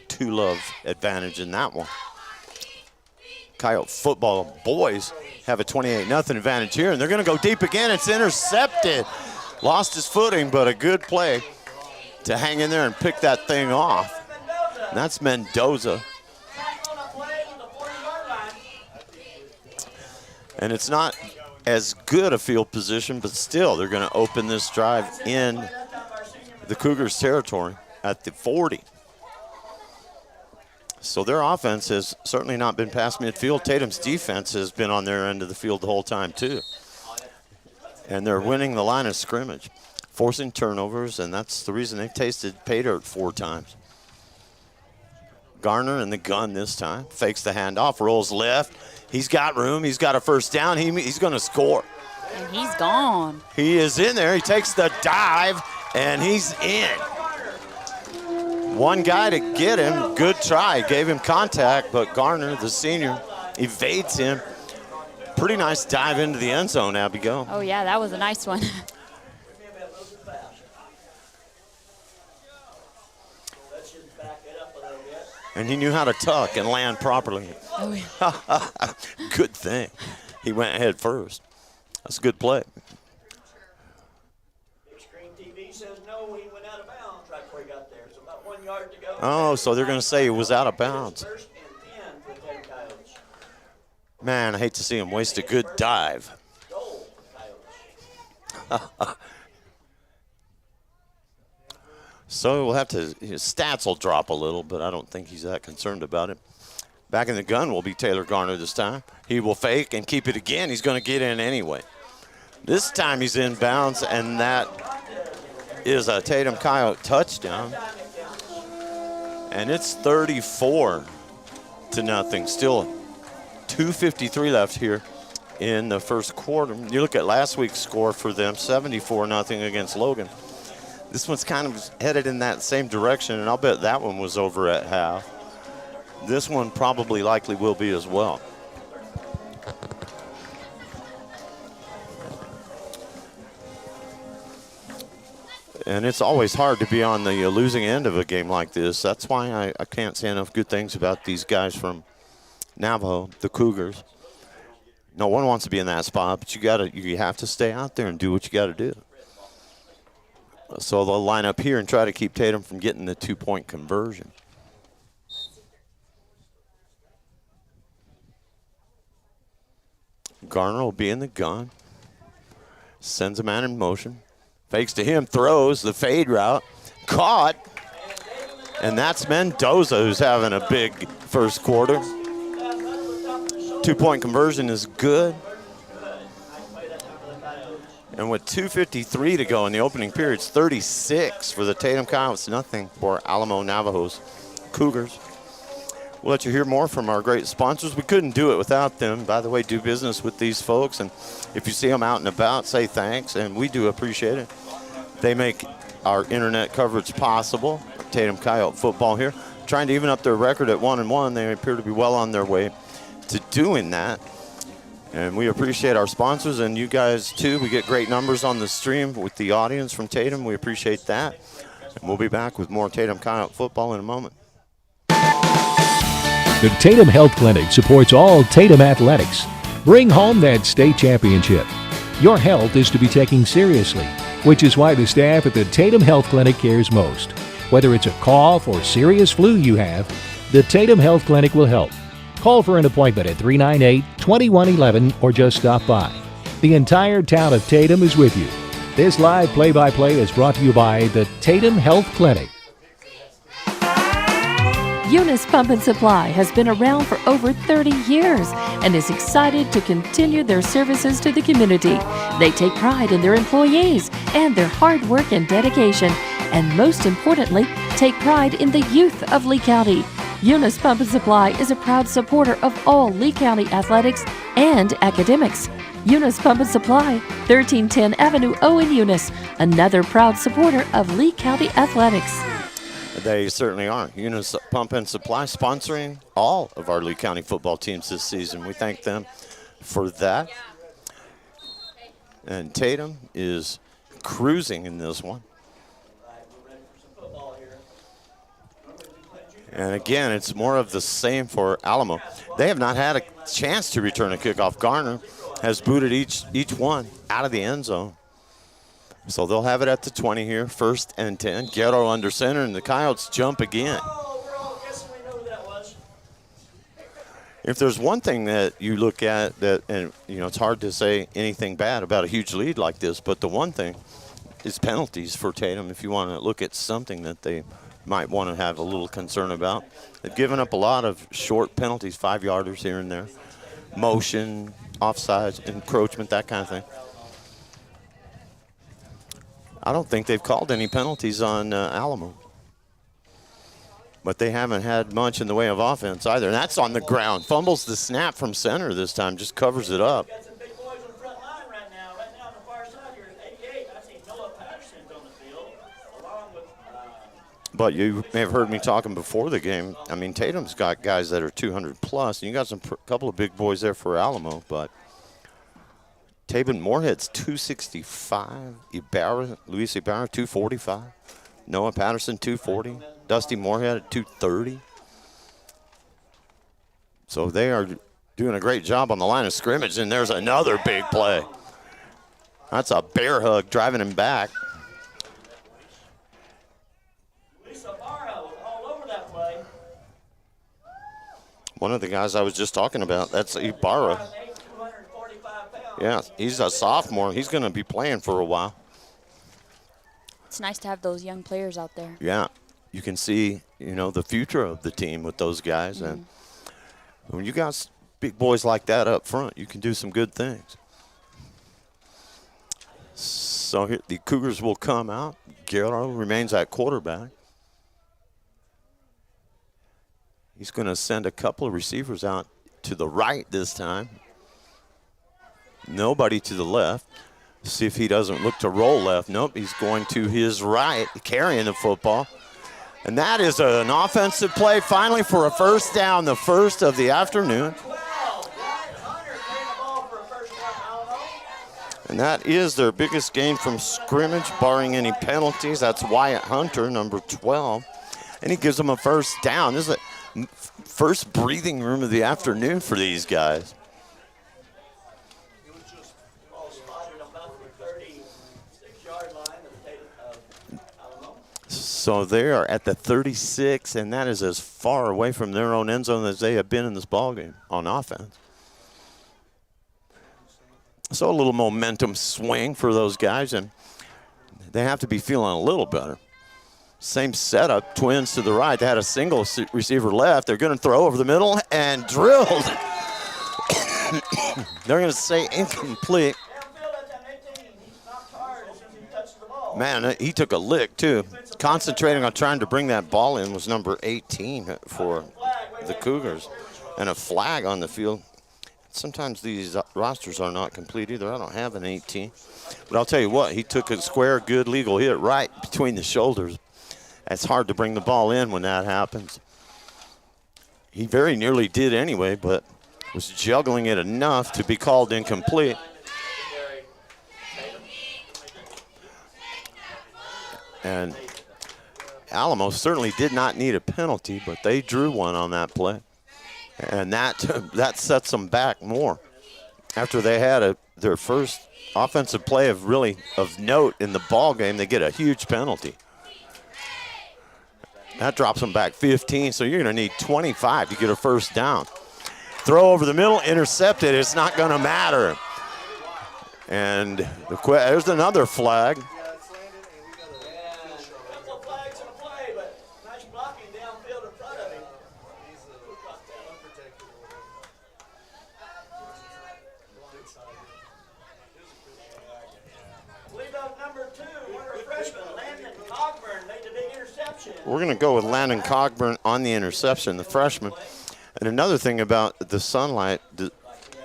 2-love advantage in that one. Coyote football boys have a 28-0 advantage here, and they're going to go deep again. It's intercepted. Lost his footing, but a good play to hang in there and pick that thing off. And that's Mendoza. And it's not as good a field position, but still they're going to open this drive in the Cougars' territory at the 40. So their offense has certainly not been past midfield. Tatum's defense has been on their end of the field the whole time, too. And they're winning the line of scrimmage, forcing turnovers, and that's the reason they've tasted pay dirt 4 times. Garner in the gun this time. Fakes the handoff, rolls left. He's got room. He's got a first down. He's going to score. And he's gone. He is in there. He takes the dive, and he's in. One guy to get him. Good try. Gave him contact, but Garner, the senior, evades him. Pretty nice dive into the end zone, Abigail. Oh, yeah, that was a nice one. And he knew how to tuck and land properly. Oh, yeah. Good thing. He went ahead first. That's a good play. Big screen TV says no, he went out of bounds right before he got there. So about 1 yard to go. Oh, so they're going to say he was out of bounds. First and 10 for the Tatum Coyotes. Man, I hate to see him waste a good dive. Goal, Coyotes. So we'll have to, his stats will drop a little, but I don't think he's that concerned about it. Back in the gun will be Taylor Garner this time. He will fake and keep it again. He's going to get in anyway. This time he's in bounds, and that is a Tatum Coyote touchdown. And it's 34-0. Still 2:53 left here in the first quarter. You look at last week's score for them, 74-0 against Logan. This one's kind of headed in that same direction, and I'll bet that one was over at half. This one probably likely will be as well. And it's always hard to be on the losing end of a game like this. That's why I can't say enough good things about these guys from Navajo, the Cougars. No one wants to be in that spot, but you have to stay out there and do what you got to do. So they'll line up here and try to keep Tatum from getting the 2-point conversion. Garner will be in the gun. Sends a man in motion. Fakes to him, throws the fade route. Caught. And that's Mendoza who's having a big first quarter. 2-point conversion is good. And with 2:53 to go in the opening period, it's 36 for the Tatum Coyotes, nothing for Alamo Navajo's Cougars. We'll let you hear more from our great sponsors. We couldn't do it without them. By the way, do business with these folks. And if you see them out and about, say thanks, and we do appreciate it. They make our internet coverage possible. Tatum Coyote football here. Trying to even up their record at 1-1. They appear to be well on their way to doing that. And we appreciate our sponsors and you guys too. We get great numbers on the stream with the audience from Tatum. We appreciate that. And we'll be back with more Tatum Coyote football in a moment. The Tatum Health Clinic supports all Tatum athletics. Bring home that state championship. Your health is to be taken seriously, which is why the staff at the Tatum Health Clinic cares most. Whether it's a cough or serious flu you have, the Tatum Health Clinic will help. Call for an appointment at 398-2111 or just stop by. The entire town of Tatum is with you. This live play-by-play is brought to you by the Tatum Health Clinic. Eunice Pump and Supply has been around for over 30 years and is excited to continue their services to the community. They take pride in their employees and their hard work and dedication, and most importantly, take pride in the youth of Lee County. Eunice Pump and Supply is a proud supporter of all Lee County athletics and academics. Eunice Pump and Supply, 1310 Avenue O in Eunice, another proud supporter of Lee County athletics. They certainly are. Eunice Pump and Supply sponsoring all of our Lee County football teams this season. We thank them for that. And Tatum is cruising in this one. And again, it's more of the same for Alamo. They have not had a chance to return a kickoff. Garner has booted each one out of the end zone. So they'll have it at the 20 here, 1st and 10. Ghetto under center, and the Coyotes jump again. If there's one thing that you look at that, and it's hard to say anything bad about a huge lead like this, but the one thing is penalties for Tatum. If you want to look at something that they might want to have a little concern about. They've given up a lot of short penalties, 5-yarders here and there. Motion, offsides, encroachment, that kind of thing. I don't think they've called any penalties on Alamo. But they haven't had much in the way of offense either. And that's on the ground. Fumbles the snap from center this time, just covers it up. But you may have heard me talking before the game. I mean, Tatum's got guys that are 200 plus, and you got couple of big boys there for Alamo. But Taven Moorhead's 265. Luis Ibarra 245. Noah Patterson 240. Dusty Moorhead at 230. So they are doing a great job on the line of scrimmage, and there's another big play. That's a bear hug driving him back. One of the guys I was just talking about, that's Ibarra. Yeah, he's a sophomore. He's going to be playing for a while. It's nice to have those young players out there. Yeah, you can see, the future of the team with those guys. And when you got big boys like that up front, you can do some good things. So here, the Cougars will come out. Guerrero remains at quarterback. He's going to send a couple of receivers out to the right this time. Nobody to the left. See if he doesn't look to roll left. Nope, he's going to his right, carrying the football. And that is an offensive play finally for a first down, the first of the afternoon. And that is their biggest gain from scrimmage, barring any penalties. That's Wyatt Hunter, number 12. And he gives them a first down. This is a first breathing room of the afternoon for these guys. So they are at the 36, and that is as far away from their own end zone as they have been in this ballgame on offense. So a little momentum swing for those guys, and they have to be feeling a little better. Same setup, Twins to the right. They had a single receiver left. They're going to throw over the middle and drilled. They're going to say incomplete. Man, he took a lick, too. Concentrating on trying to bring that ball in was number 18 for the Cougars. And a flag on the field. Sometimes these rosters are not complete either. I don't have an 18. But I'll tell you what, he took a square, good legal hit right between the shoulders. It's hard to bring the ball in when that happens. He very nearly did anyway, but was juggling it enough to be called incomplete. And Alamo certainly did not need a penalty, but they drew one on that play. And that sets them back more. After they had their first offensive play of note in the ball game, they get a huge penalty. That drops them back 15, so you're going to need 25 to get a first down. Throw over the middle, intercepted. It's not going to matter. And there's another flag. We're going to go with Landon Cogburn on the interception, the freshman. And another thing about the sunlight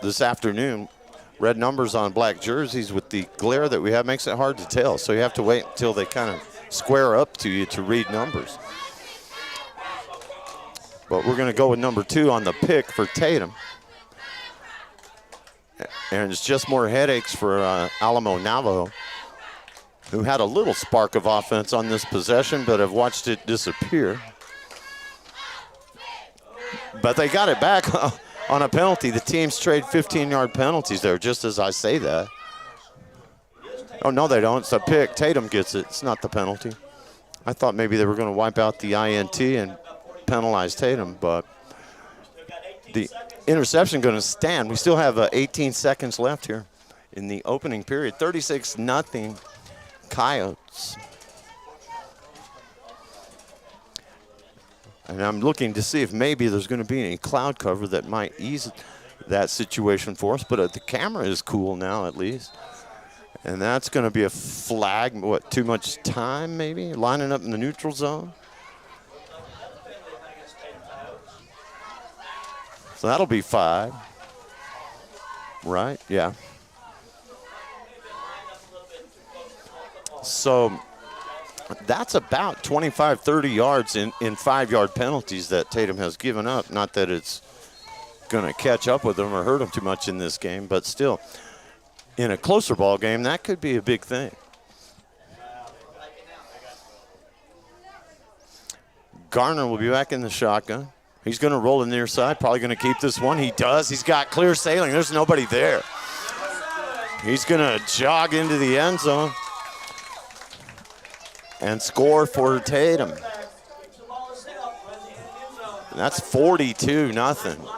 this afternoon, red numbers on black jerseys with the glare that we have makes it hard to tell. So you have to wait until they kind of square up to you to read numbers. But we're going to go with number 2 on the pick for Tatum. And it's just more headaches for Alamo Navajo, who had a little spark of offense on this possession, but have watched it disappear. But they got it back on a penalty. The teams trade 15-yard penalties there, just as I say that. Oh, no, they don't. It's a pick. Tatum gets it. It's not the penalty. I thought maybe they were going to wipe out the INT and penalize Tatum, but the interception going to stand. We still have 18 seconds left here in the opening period. 36-0. Coyotes. And I'm looking to see if maybe there's going to be any cloud cover that might ease that situation for us. But the camera is cool now, at least. And that's going to be a flag. What, too much time, maybe? Lining up in the neutral zone. So that'll be 5. Right? Yeah. So that's about 25, 30 yards in 5-yard penalties that Tatum has given up. Not that it's going to catch up with them or hurt them too much in this game, but still, in a closer ball game, that could be a big thing. Garner will be back in the shotgun. He's going to roll in the near side, probably going to keep this one. He does. He's got clear sailing. There's nobody there. He's going to jog into the end zone and score for Tatum. That's 42-0.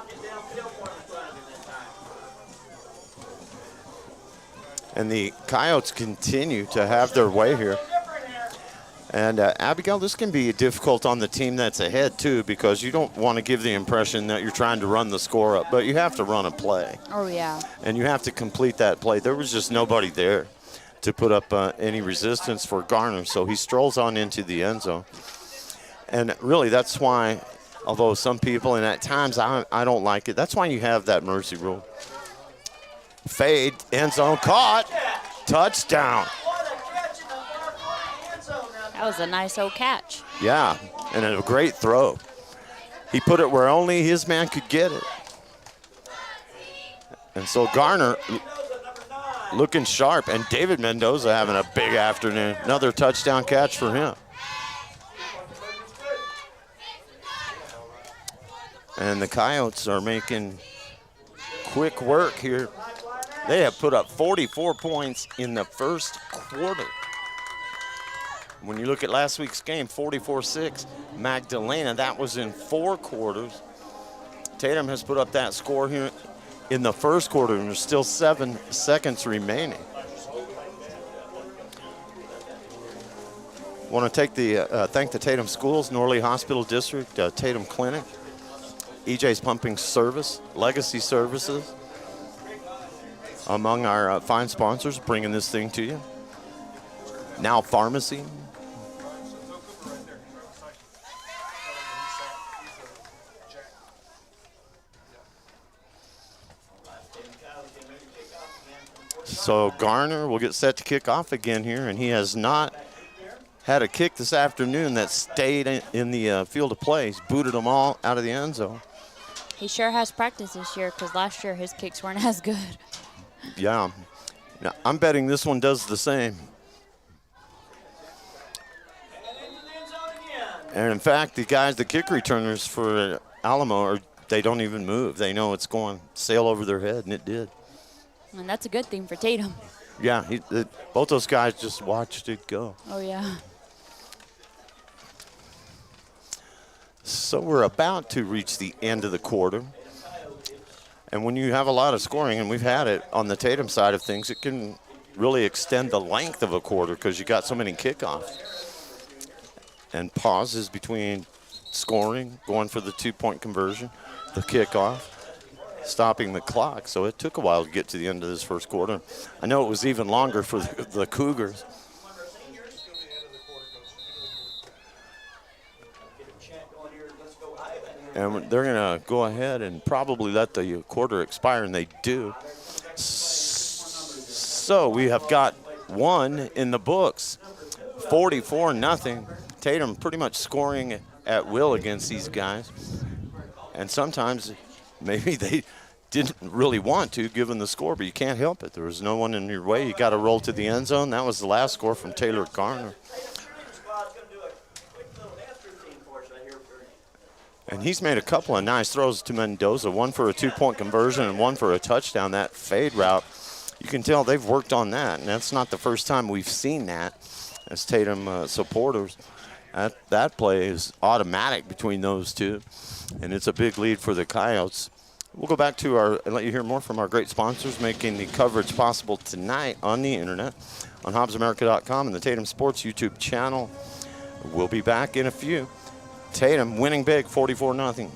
And the Coyotes continue to have their way here. And Abigail, this can be difficult on the team that's ahead too, because you don't want to give the impression that you're trying to run the score up, but you have to run a play. Oh, yeah. And you have to complete that play. There was just nobody there to put up any resistance for Garner, so he strolls on into the end zone. And really, that's why, although some people, and at times I don't like it, that's why you have that mercy rule. Fade, end zone, caught, touchdown. That was a nice old catch. Yeah, and a great throw. He put it where only his man could get it. And so Garner looking sharp, and David Mendoza having a big afternoon. Another touchdown catch for him. And the Coyotes are making quick work here. They have put up 44 points in the first quarter. When you look at last week's game, 44-6, Magdalena, that was in 4 quarters. Tatum has put up that score here in the first quarter, and there's still 7 seconds remaining. Want to take thank the Tatum Schools, Norley Hospital District, Tatum Clinic, EJ's Pumping Service, Legacy Services, among our fine sponsors bringing this thing to you. Now Pharmacy. So Garner will get set to kick off again here, and he has not had a kick this afternoon that stayed in the field of play. He's booted them all out of the end zone. He sure has practice this year, because last year his kicks weren't as good. Yeah. Now, I'm betting this one does the same. And in fact, the kick returners for Alamo, they don't even move. They know it's going to sail over their head, and it did. And that's a good thing for Tatum. Yeah, both those guys just watched it go. Oh, yeah. So we're about to reach the end of the quarter. And when you have a lot of scoring, and we've had it on the Tatum side of things, it can really extend the length of a quarter because you got so many kickoffs. And pauses between scoring, going for the 2-point conversion, the kickoff, stopping the clock. So it took a while to get to the end of this first quarter. I know it was even longer for the Cougars. And they're going to go ahead and probably let the quarter expire, and they do. So we have got one in the books, 44-0. Tatum pretty much scoring at will against these guys. And sometimes maybe they didn't really want to, given the score, but you can't help it. There was no one in your way. You got to roll to the end zone. That was the last score from Taylor Garner. And he's made a couple of nice throws to Mendoza, one for a 2-point conversion and one for a touchdown. That fade route, you can tell they've worked on that, and that's not the first time we've seen that as Tatum supporters. That play is automatic between those two, and it's a big lead for the Coyotes. We'll go back to and let you hear more from our great sponsors making the coverage possible tonight on the internet, on HobbsAmerica.com and the Tatum Sports YouTube channel. We'll be back in a few. Tatum winning big, 44-0.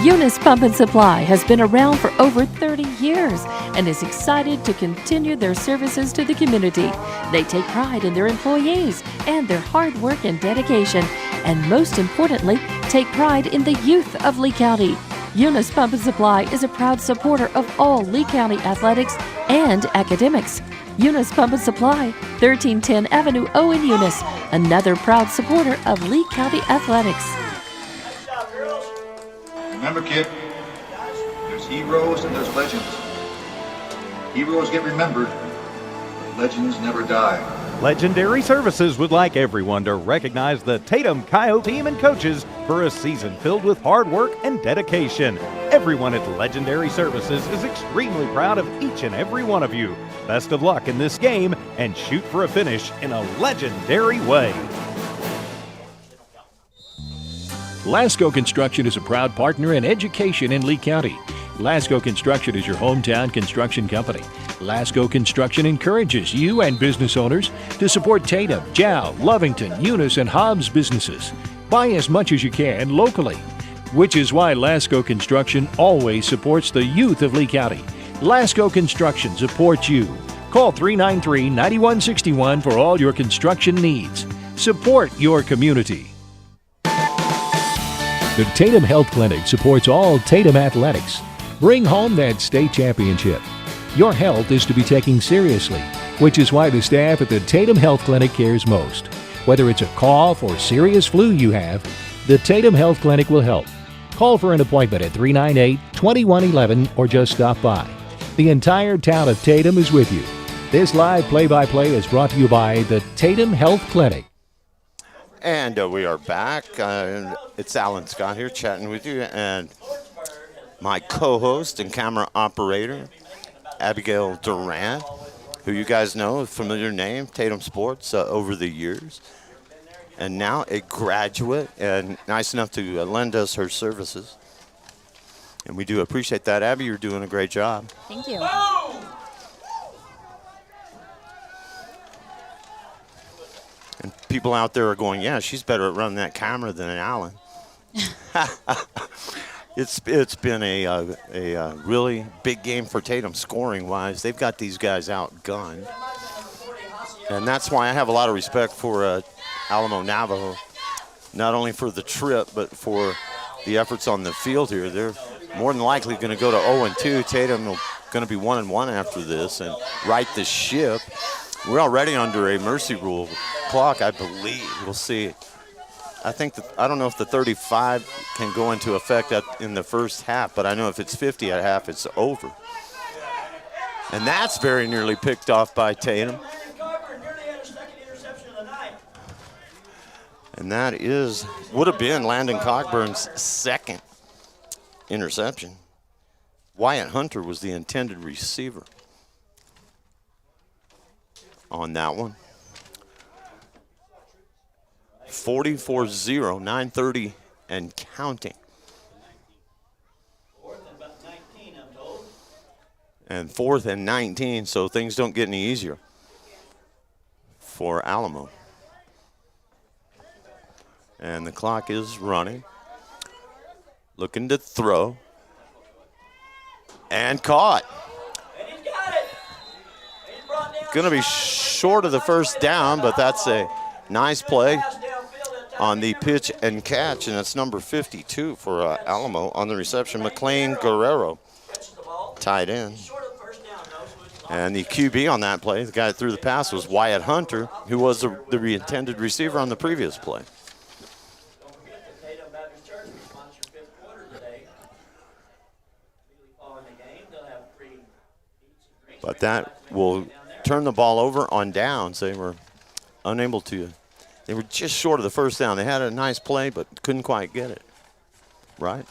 Eunice Pump and Supply has been around for over 30 years and is excited to continue their services to the community. They take pride in their employees and their hard work and dedication, and most importantly, take pride in the youth of Lee County. Eunice Pump and Supply is a proud supporter of all Lee County athletics and academics. Eunice Pump and Supply, 1310 Avenue O in Eunice, another proud supporter of Lee County athletics. Remember, kid, there's heroes and there's legends. Heroes get remembered, but legends never die. Legendary Services would like everyone to recognize the Tatum Coyote team and coaches for a season filled with hard work and dedication. Everyone at Legendary Services is extremely proud of each and every one of you. Best of luck in this game and shoot for a finish in a legendary way. Lasco Construction is a proud partner in education in Lee County. Lasco Construction is your hometown construction company. Lasco Construction encourages you and business owners to support Tatum, Jow, Lovington, Eunice, and Hobbs businesses. Buy as much as you can locally, which is why Lasco Construction always supports the youth of Lee County. Lasco Construction supports you. Call 393-9161 for all your construction needs. Support your community. The Tatum Health Clinic supports all Tatum athletics. Bring home that state championship. Your health is to be taken seriously, which is why the staff at the Tatum Health Clinic cares most. Whether it's a cough or serious flu you have, the Tatum Health Clinic will help. Call for an appointment at 398-2111 or just stop by. The entire town of Tatum is with you. This live play-by-play is brought to you by the Tatum Health Clinic. And we are back. It's Alan Scott here chatting with you, and my co-host and camera operator, Abigail Durant, who you guys know, a familiar name, Tatum Sports, over the years. And now a graduate, and nice enough to lend us her services. And we do appreciate that. Abby, you're doing a great job. Thank you. And people out there are going, yeah, she's better at running that camera than Alan. It's been a really big game for Tatum scoring-wise. They've got these guys outgunned. And that's why I have a lot of respect for Alamo Navajo, not only for the trip, but for the efforts on the field here. They're more than likely going to go to 0-2. Tatum will going to be 1-1 after this and right the ship. We're already under a mercy rule clock, I believe. We'll see. I don't know if the 35 can go into effect in the first half, but I know if it's 50 at half, it's over. And that's very nearly picked off by Tatum. And that would have been Landon Cockburn's second interception. Wyatt Hunter was the intended receiver on that one. 44-0, 9:30 and counting. And 4th and 19, so things don't get any easier for Alamo. And the clock is running. Looking to throw. And caught. Going to be short of the first down, but that's a nice play on the pitch and catch, and it's number 52 for Alamo on the reception. McLean Guerrero, tight end. And the QB on that play, the guy that threw the pass, was Wyatt Hunter, who was the intended receiver on the previous play. But that will turn the ball over on downs. They were unable to. They were just short of the first down. They had a nice play, but couldn't quite get it. Right?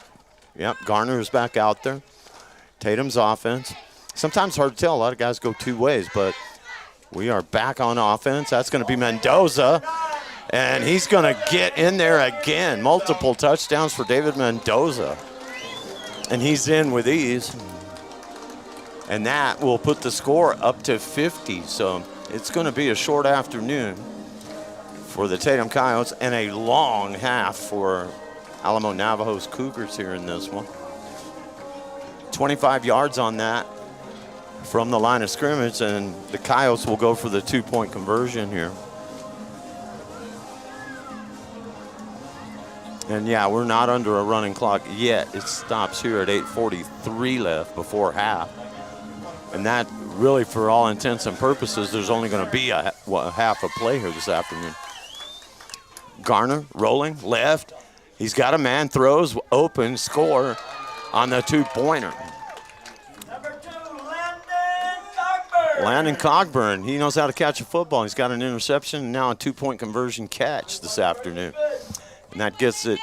Yep, Garner is back out there. Tatum's offense. Sometimes hard to tell. A lot of guys go two ways, but we are back on offense. That's going to be Mendoza, and he's going to get in there again. Multiple touchdowns for David Mendoza, and he's in with ease. And that will put the score up to 50. So it's going to be a short afternoon for the Tatum Coyotes and a long half for Alamo Navajo's Cougars here in this one. 25 yards on that from the line of scrimmage, and the Coyotes will go for the 2-point conversion here. And yeah, we're not under a running clock yet. It stops here at 8:43 left before half. And that really, for all intents and purposes, there's only going to be a half a play here this afternoon. Garner rolling left. He's got a man, throws open, score on the 2-pointer. Number 2, Landon Landon Cogburn, he knows how to catch a football. He's got an interception and now a 2-point conversion catch this afternoon. And that gets it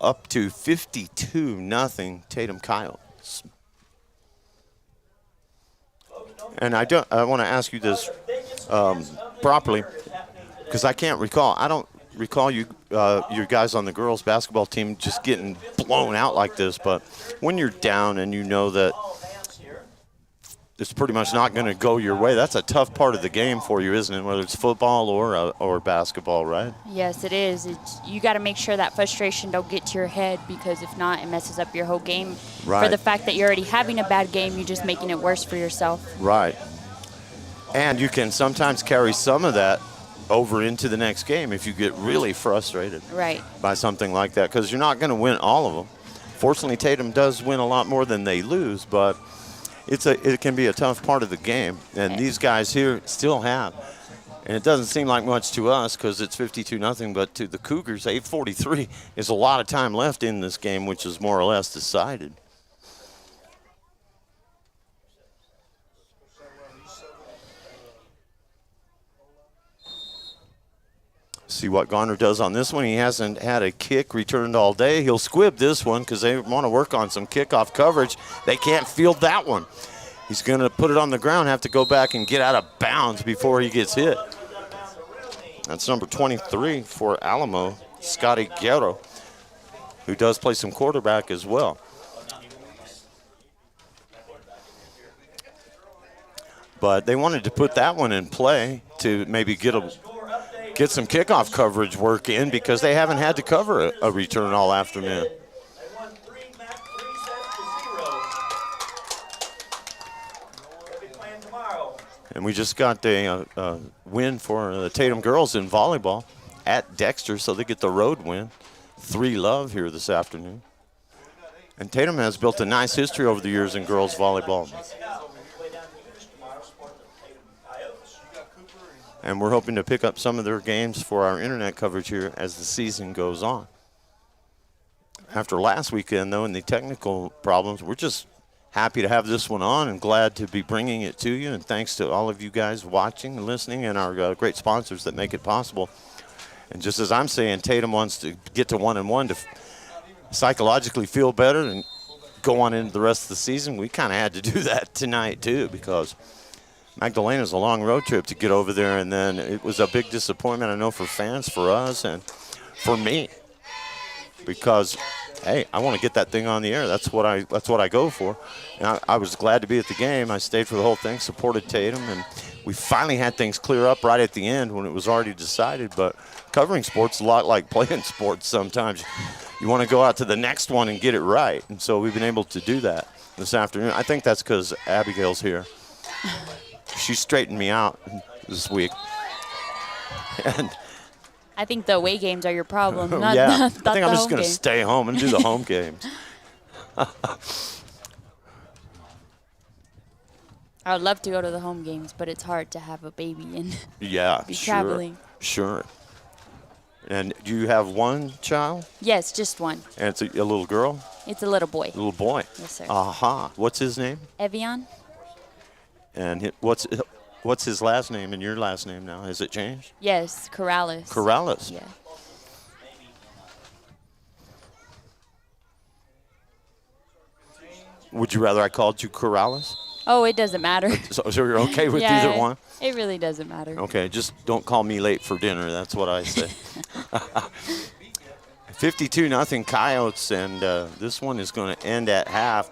up to 52-0 Tatum Coyotes. And I want to ask you this properly, because I can't recall. I don't recall you guys on the girls basketball team just getting blown out like this. But when you're down and you know that it's pretty much not going to go your way, that's a tough part of the game for you, isn't it? Whether it's football or basketball, right? Yes, it is. You got to make sure that frustration don't get to your head, because if not, it messes up your whole game. Right. For the fact that you're already having a bad game, you're just making it worse for yourself. Right. And you can sometimes carry some of that over into the next game if you get really frustrated Right. by something like that, because you're not going to win all of them. Fortunately, Tatum does win a lot more than they lose, but it can be a tough part of the game. And these guys here still have. And it doesn't seem like much to us because it's 52-0, but to the Cougars, 8:43 is a lot of time left in this game, which is more or less decided. See what Garner does on this one. He hasn't had a kick returned all day. He'll squib this one because they want to work on some kickoff coverage. They can't field that one. He's going to put it on the ground, have to go back and get out of bounds before he gets hit. That's number 23 for Alamo, Scotty Guerrero, who does play some quarterback as well. But they wanted to put that one in play to maybe get some kickoff coverage work in, because they haven't had to cover a return all afternoon. And we just got a win for the Tatum girls in volleyball at Dexter, so they get the road win. 3-0 here this afternoon. And Tatum has built a nice history over the years in girls volleyball. And we're hoping to pick up some of their games for our internet coverage here as the season goes on. After last weekend, though, and the technical problems, we're just happy to have this one on and glad to be bringing it to you. And thanks to all of you guys watching and listening and our great sponsors that make it possible. And just as I'm saying, Tatum wants to get to 1-1 to psychologically feel better and go on into the rest of the season. We kind of had to do that tonight, too, because Magdalena's a long road trip to get over there, and then it was a big disappointment, I know, for fans, for us, and for me, because, hey, I want to get that thing on the air. That's what I go for. And I was glad to be at the game. I stayed for the whole thing, supported Tatum, and we finally had things clear up right at the end when it was already decided. But covering sports is a lot like playing sports sometimes. You want to go out to the next one and get it right, and so we've been able to do that this afternoon. I think that's because Abigail's here. She straightened me out this week. And I think the away games are your problem. Not, yeah, not I think I'm just going to stay home and do the home games. I would love to go to the home games, but it's hard to have a baby and be traveling. Sure. And do you have one child? Yes, just one. And it's a little girl? It's a little boy. A little boy. Yes, sir. Aha. What's his name? Evian. And what's his last name and your last name now? Has it changed? Yes, Corrales. Corrales. Yeah. Would you rather I called you Corrales? Oh, it doesn't matter. So you're okay with yeah, either one? It really doesn't matter. Okay, just don't call me late for dinner. That's what I say. 52-0 Coyotes, and this one is going to end at half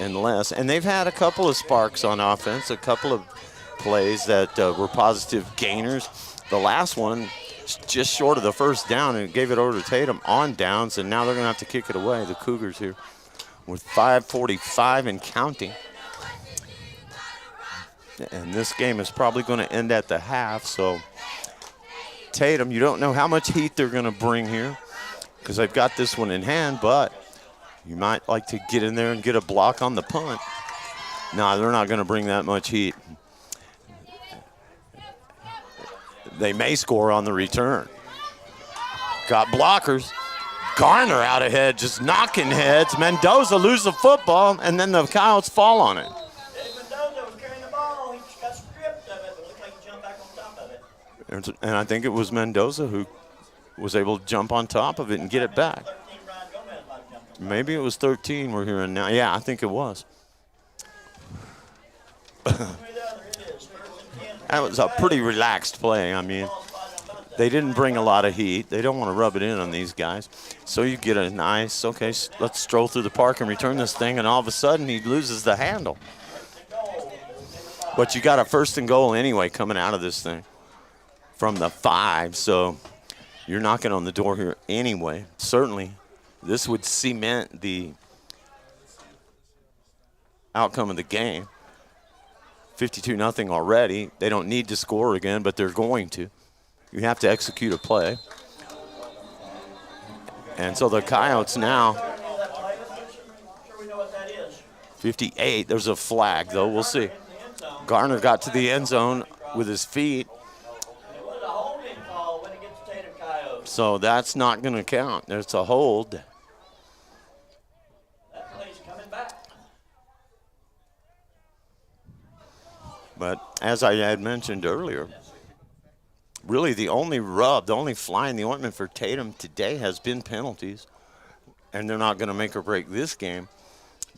unless. And they've had a couple of sparks on offense, a couple of plays that were positive gainers. The last one just short of the first down, and gave it over to Tatum on downs, and now they're going to have to kick it away, the Cougars here, with 5:45 and counting. And this game is probably going to end at the half, so Tatum, you don't know how much heat they're going to bring here because they've got this one in hand, but you might like to get in there and get a block on the punt. No, they're not going to bring that much heat. They may score on the return. Got blockers. Garner out ahead, just knocking heads. Mendoza loses the football, and then the Coyotes fall on it. And I think it was Mendoza who was able to jump on top of it and get it back. Maybe it was 13 we're hearing now. Yeah, I think it was. That was a pretty relaxed play. I mean, they didn't bring a lot of heat. They don't want to rub it in on these guys. So you get a nice, okay, let's stroll through the park and return this thing, and all of a sudden he loses the handle. But you got a 1st and goal anyway coming out of this thing from the 5, so you're knocking on the door here anyway. Certainly, this would cement the outcome of the game. 52-0 already. They don't need to score again, but they're going to. You have to execute a play. And so the Coyotes now, 58. There's a flag, though. We'll see. Garner got to the end zone with his feet. So that's not going to count. There's a hold. But as I had mentioned earlier, really the only rub, the only fly in the ointment for Tatum today has been penalties. And they're not going to make or break this game.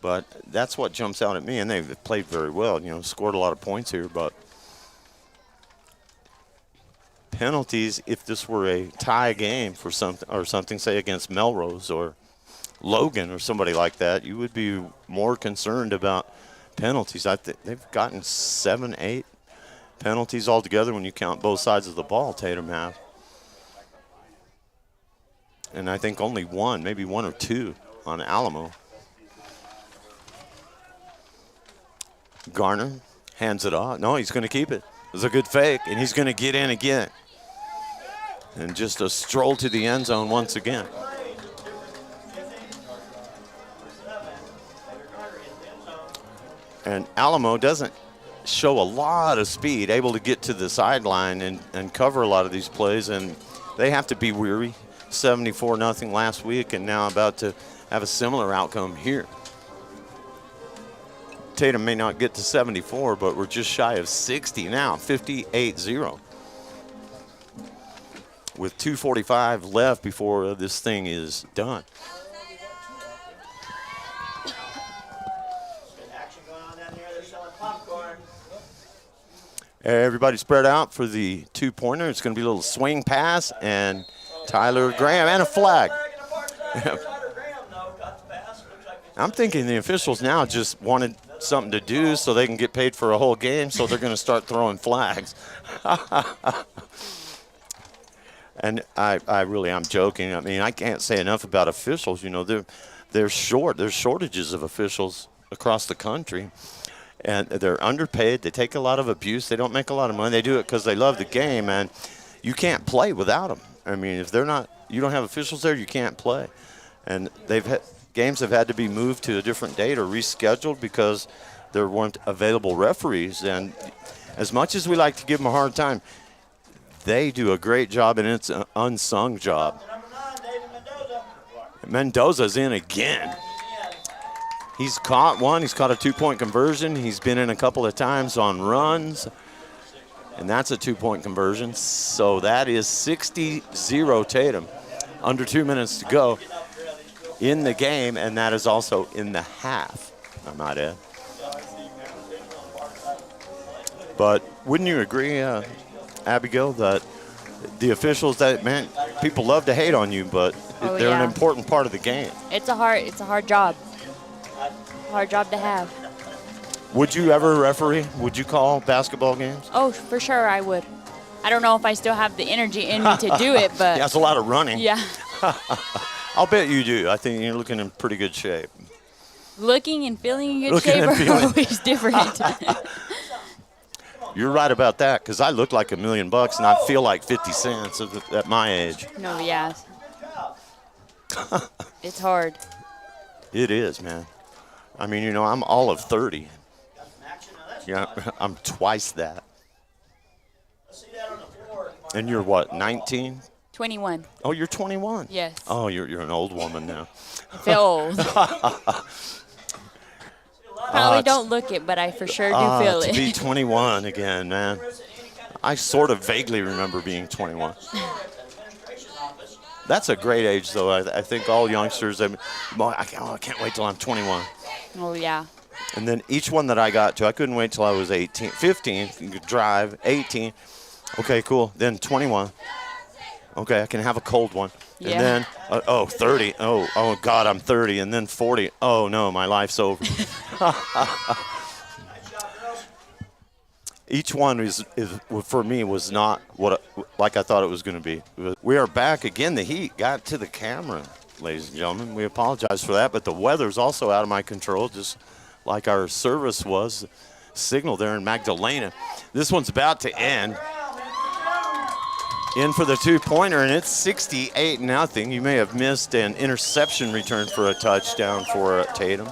But that's what jumps out at me. And they've played very well, scored a lot of points here. But penalties, if this were a tie game for something, say against Melrose or Logan or somebody like that, you would be more concerned about penalties. I think they've gotten 7, 8 penalties altogether when you count both sides of the ball. Tatum have, and I think only one, maybe 1 or 2 on Alamo. Garner hands it off. No, he's going to keep it. It was a good fake, and he's going to get in again. And just a stroll to the end zone once again. And Alamo doesn't show a lot of speed, able to get to the sideline and cover a lot of these plays, and they have to be weary. 74-0 last week, and now about to have a similar outcome here. Tatum may not get to 74, but we're just shy of 60 now, 58-0. With 2:45 left before this thing is done. Everybody spread out for the 2-pointer. It's going to be a little swing pass, and Tyler Graham, and a flag. I'm thinking the officials now just wanted something to do so they can get paid for a whole game, so they're going to start throwing flags. And I'm joking. I mean, I can't say enough about officials. They're short. There's shortages of officials across the country. And they're underpaid. They take a lot of abuse. They don't make a lot of money. They do it because they love the game, and you can't play without them. I mean, if you don't have officials there, you can't play. And games have had to be moved to a different date or rescheduled because there weren't available referees. And as much as we like to give them a hard time, they do a great job, and it's an unsung job. Mendoza's in again. He's caught one. He's caught a 2-point conversion. He's been in a couple of times on runs, and that's a 2-point conversion. So that is 60-0 Tatum. Under 2 minutes to go in the game, and that is also in the half, I might add. But wouldn't you agree, Abigail, that the officials, people love to hate on you, but they're an important part of the game. It's a hard job. Hard job to have. Would you ever referee? Would you call basketball games? Oh, for sure I would. I don't know if I still have the energy in me to do it, but... Yeah, it's a lot of running. Yeah. I'll bet you do. I think you're looking in pretty good shape. Looking and feeling in good shape are always different. You're right about that, because I look like $1 million and I feel like 50 cents at my age. No, yeah. It's hard. It is, man. I mean, I'm all of 30. Yeah, I'm twice that. And you're what, 19? 21. Oh, you're 21? Yes. Oh, you're an old woman now. I feel old. Probably don't look it, but I for sure do feel to it. be 21 again, man. I sort of vaguely remember being 21. That's a great age, though. I think all youngsters, I can't wait till I'm 21. Oh, yeah. And then each one that I got to, I couldn't wait till I was 18, 15, you could drive, 18. Okay, cool. Then 21. Okay, I can have a cold one. Yeah. And then, 30. Oh, God, I'm 30. And then 40. Oh, no, my life's over. Each one is for me was not like I thought it was going to be. We are back again. The heat got to the camera, ladies and gentlemen. We apologize for that, but the weather's also out of my control, just like our service was. Signal there in Magdalena. This one's about to end. In for the two-pointer, and it's 68-0. You may have missed an interception return for a touchdown for Tatum.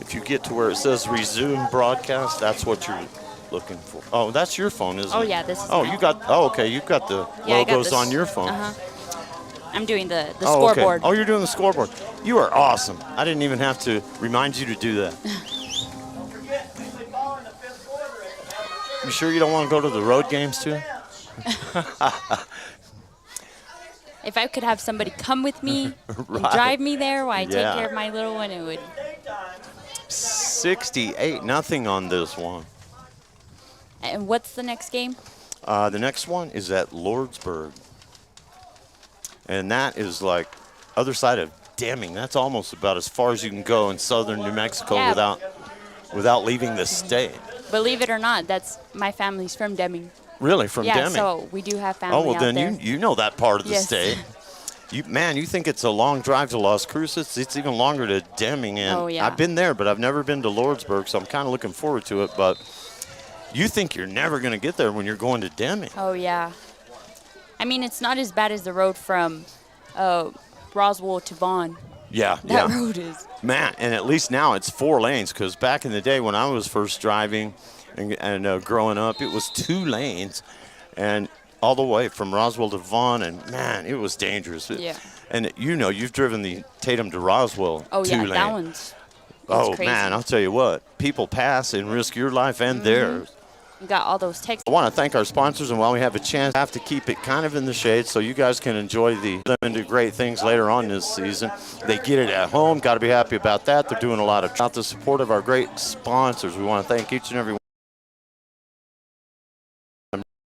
If you get to where it says resume broadcast, that's what you're looking for. Oh, that's your phone, isn't it? Oh, yeah, this is Oh, mine. you got, okay, you've got the logos on your phone. I'm doing the Oh, okay. scoreboard. Oh, you're doing the scoreboard. You are awesome. I didn't even have to remind you to do that. You sure you don't want to go to the road games too? If I could have somebody come with me and Right. drive me there while I take Yeah. care of my little one, it would. 68-0 on this one. And what's the next game? The next one is at Lordsburg. And that is like other side of Deming. That's almost about as far as you can go in southern New Mexico Yeah. without leaving the state. Believe it or not, that's my family's from Deming. Really, from Yeah, Deming? so we do have family Oh, well, out then there. you know that part of the Yes. state. You think it's a long drive to Las Cruces? It's even longer to Deming. And Oh, yeah. I've been there, but I've never been to Lordsburg, so I'm kind of looking forward to it. But you think you're never going to get there when you're going to Deming. Oh, yeah. I mean, it's not as bad as the road from Roswell to Vaughn. Yeah, That yeah. road is. Man, and at least now it's 4 lanes, because back in the day when I was first driving and growing up, it was 2 lanes, and all the way from Roswell to Vaughn, and man, it was dangerous. Yeah. And you've driven the Tatum to Roswell Oh, 2 yeah, lane. that one's. Oh, crazy. man, I'll tell you what. People pass and risk your life and theirs. We got all those texts. I want to thank our sponsors, and while we have a chance, I have to keep it kind of in the shade so you guys can enjoy them and do great things later on this season. They get it at home. Got to be happy about that. They're doing a lot of the support of our great sponsors. We want to thank each and every one.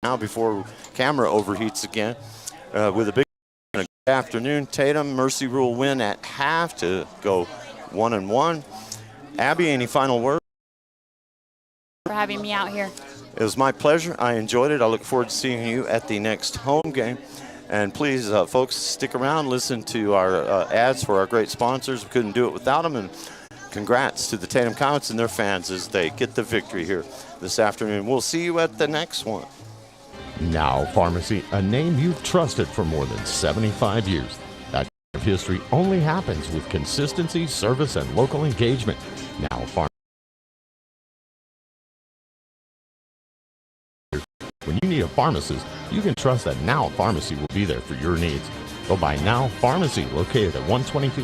Now, before camera overheats again, with a big good afternoon, Tatum Mercy Rule win at half to go 1-1. Abby, any final words? For having me out here. It was my pleasure. I enjoyed it. I look forward to seeing you at the next home game. And please, folks, stick around. Listen to our ads for our great sponsors. We couldn't do it without them. And congrats to the Tatum Coyotes and their fans as they get the victory here this afternoon. We'll see you at the next one. Now Pharmacy, a name you've trusted for more than 75 years. That kind of history only happens with consistency, service, and local engagement. Now Pharmacy. When you need a pharmacist, you can trust that Now Pharmacy will be there for your needs. Go by Now Pharmacy, located at 122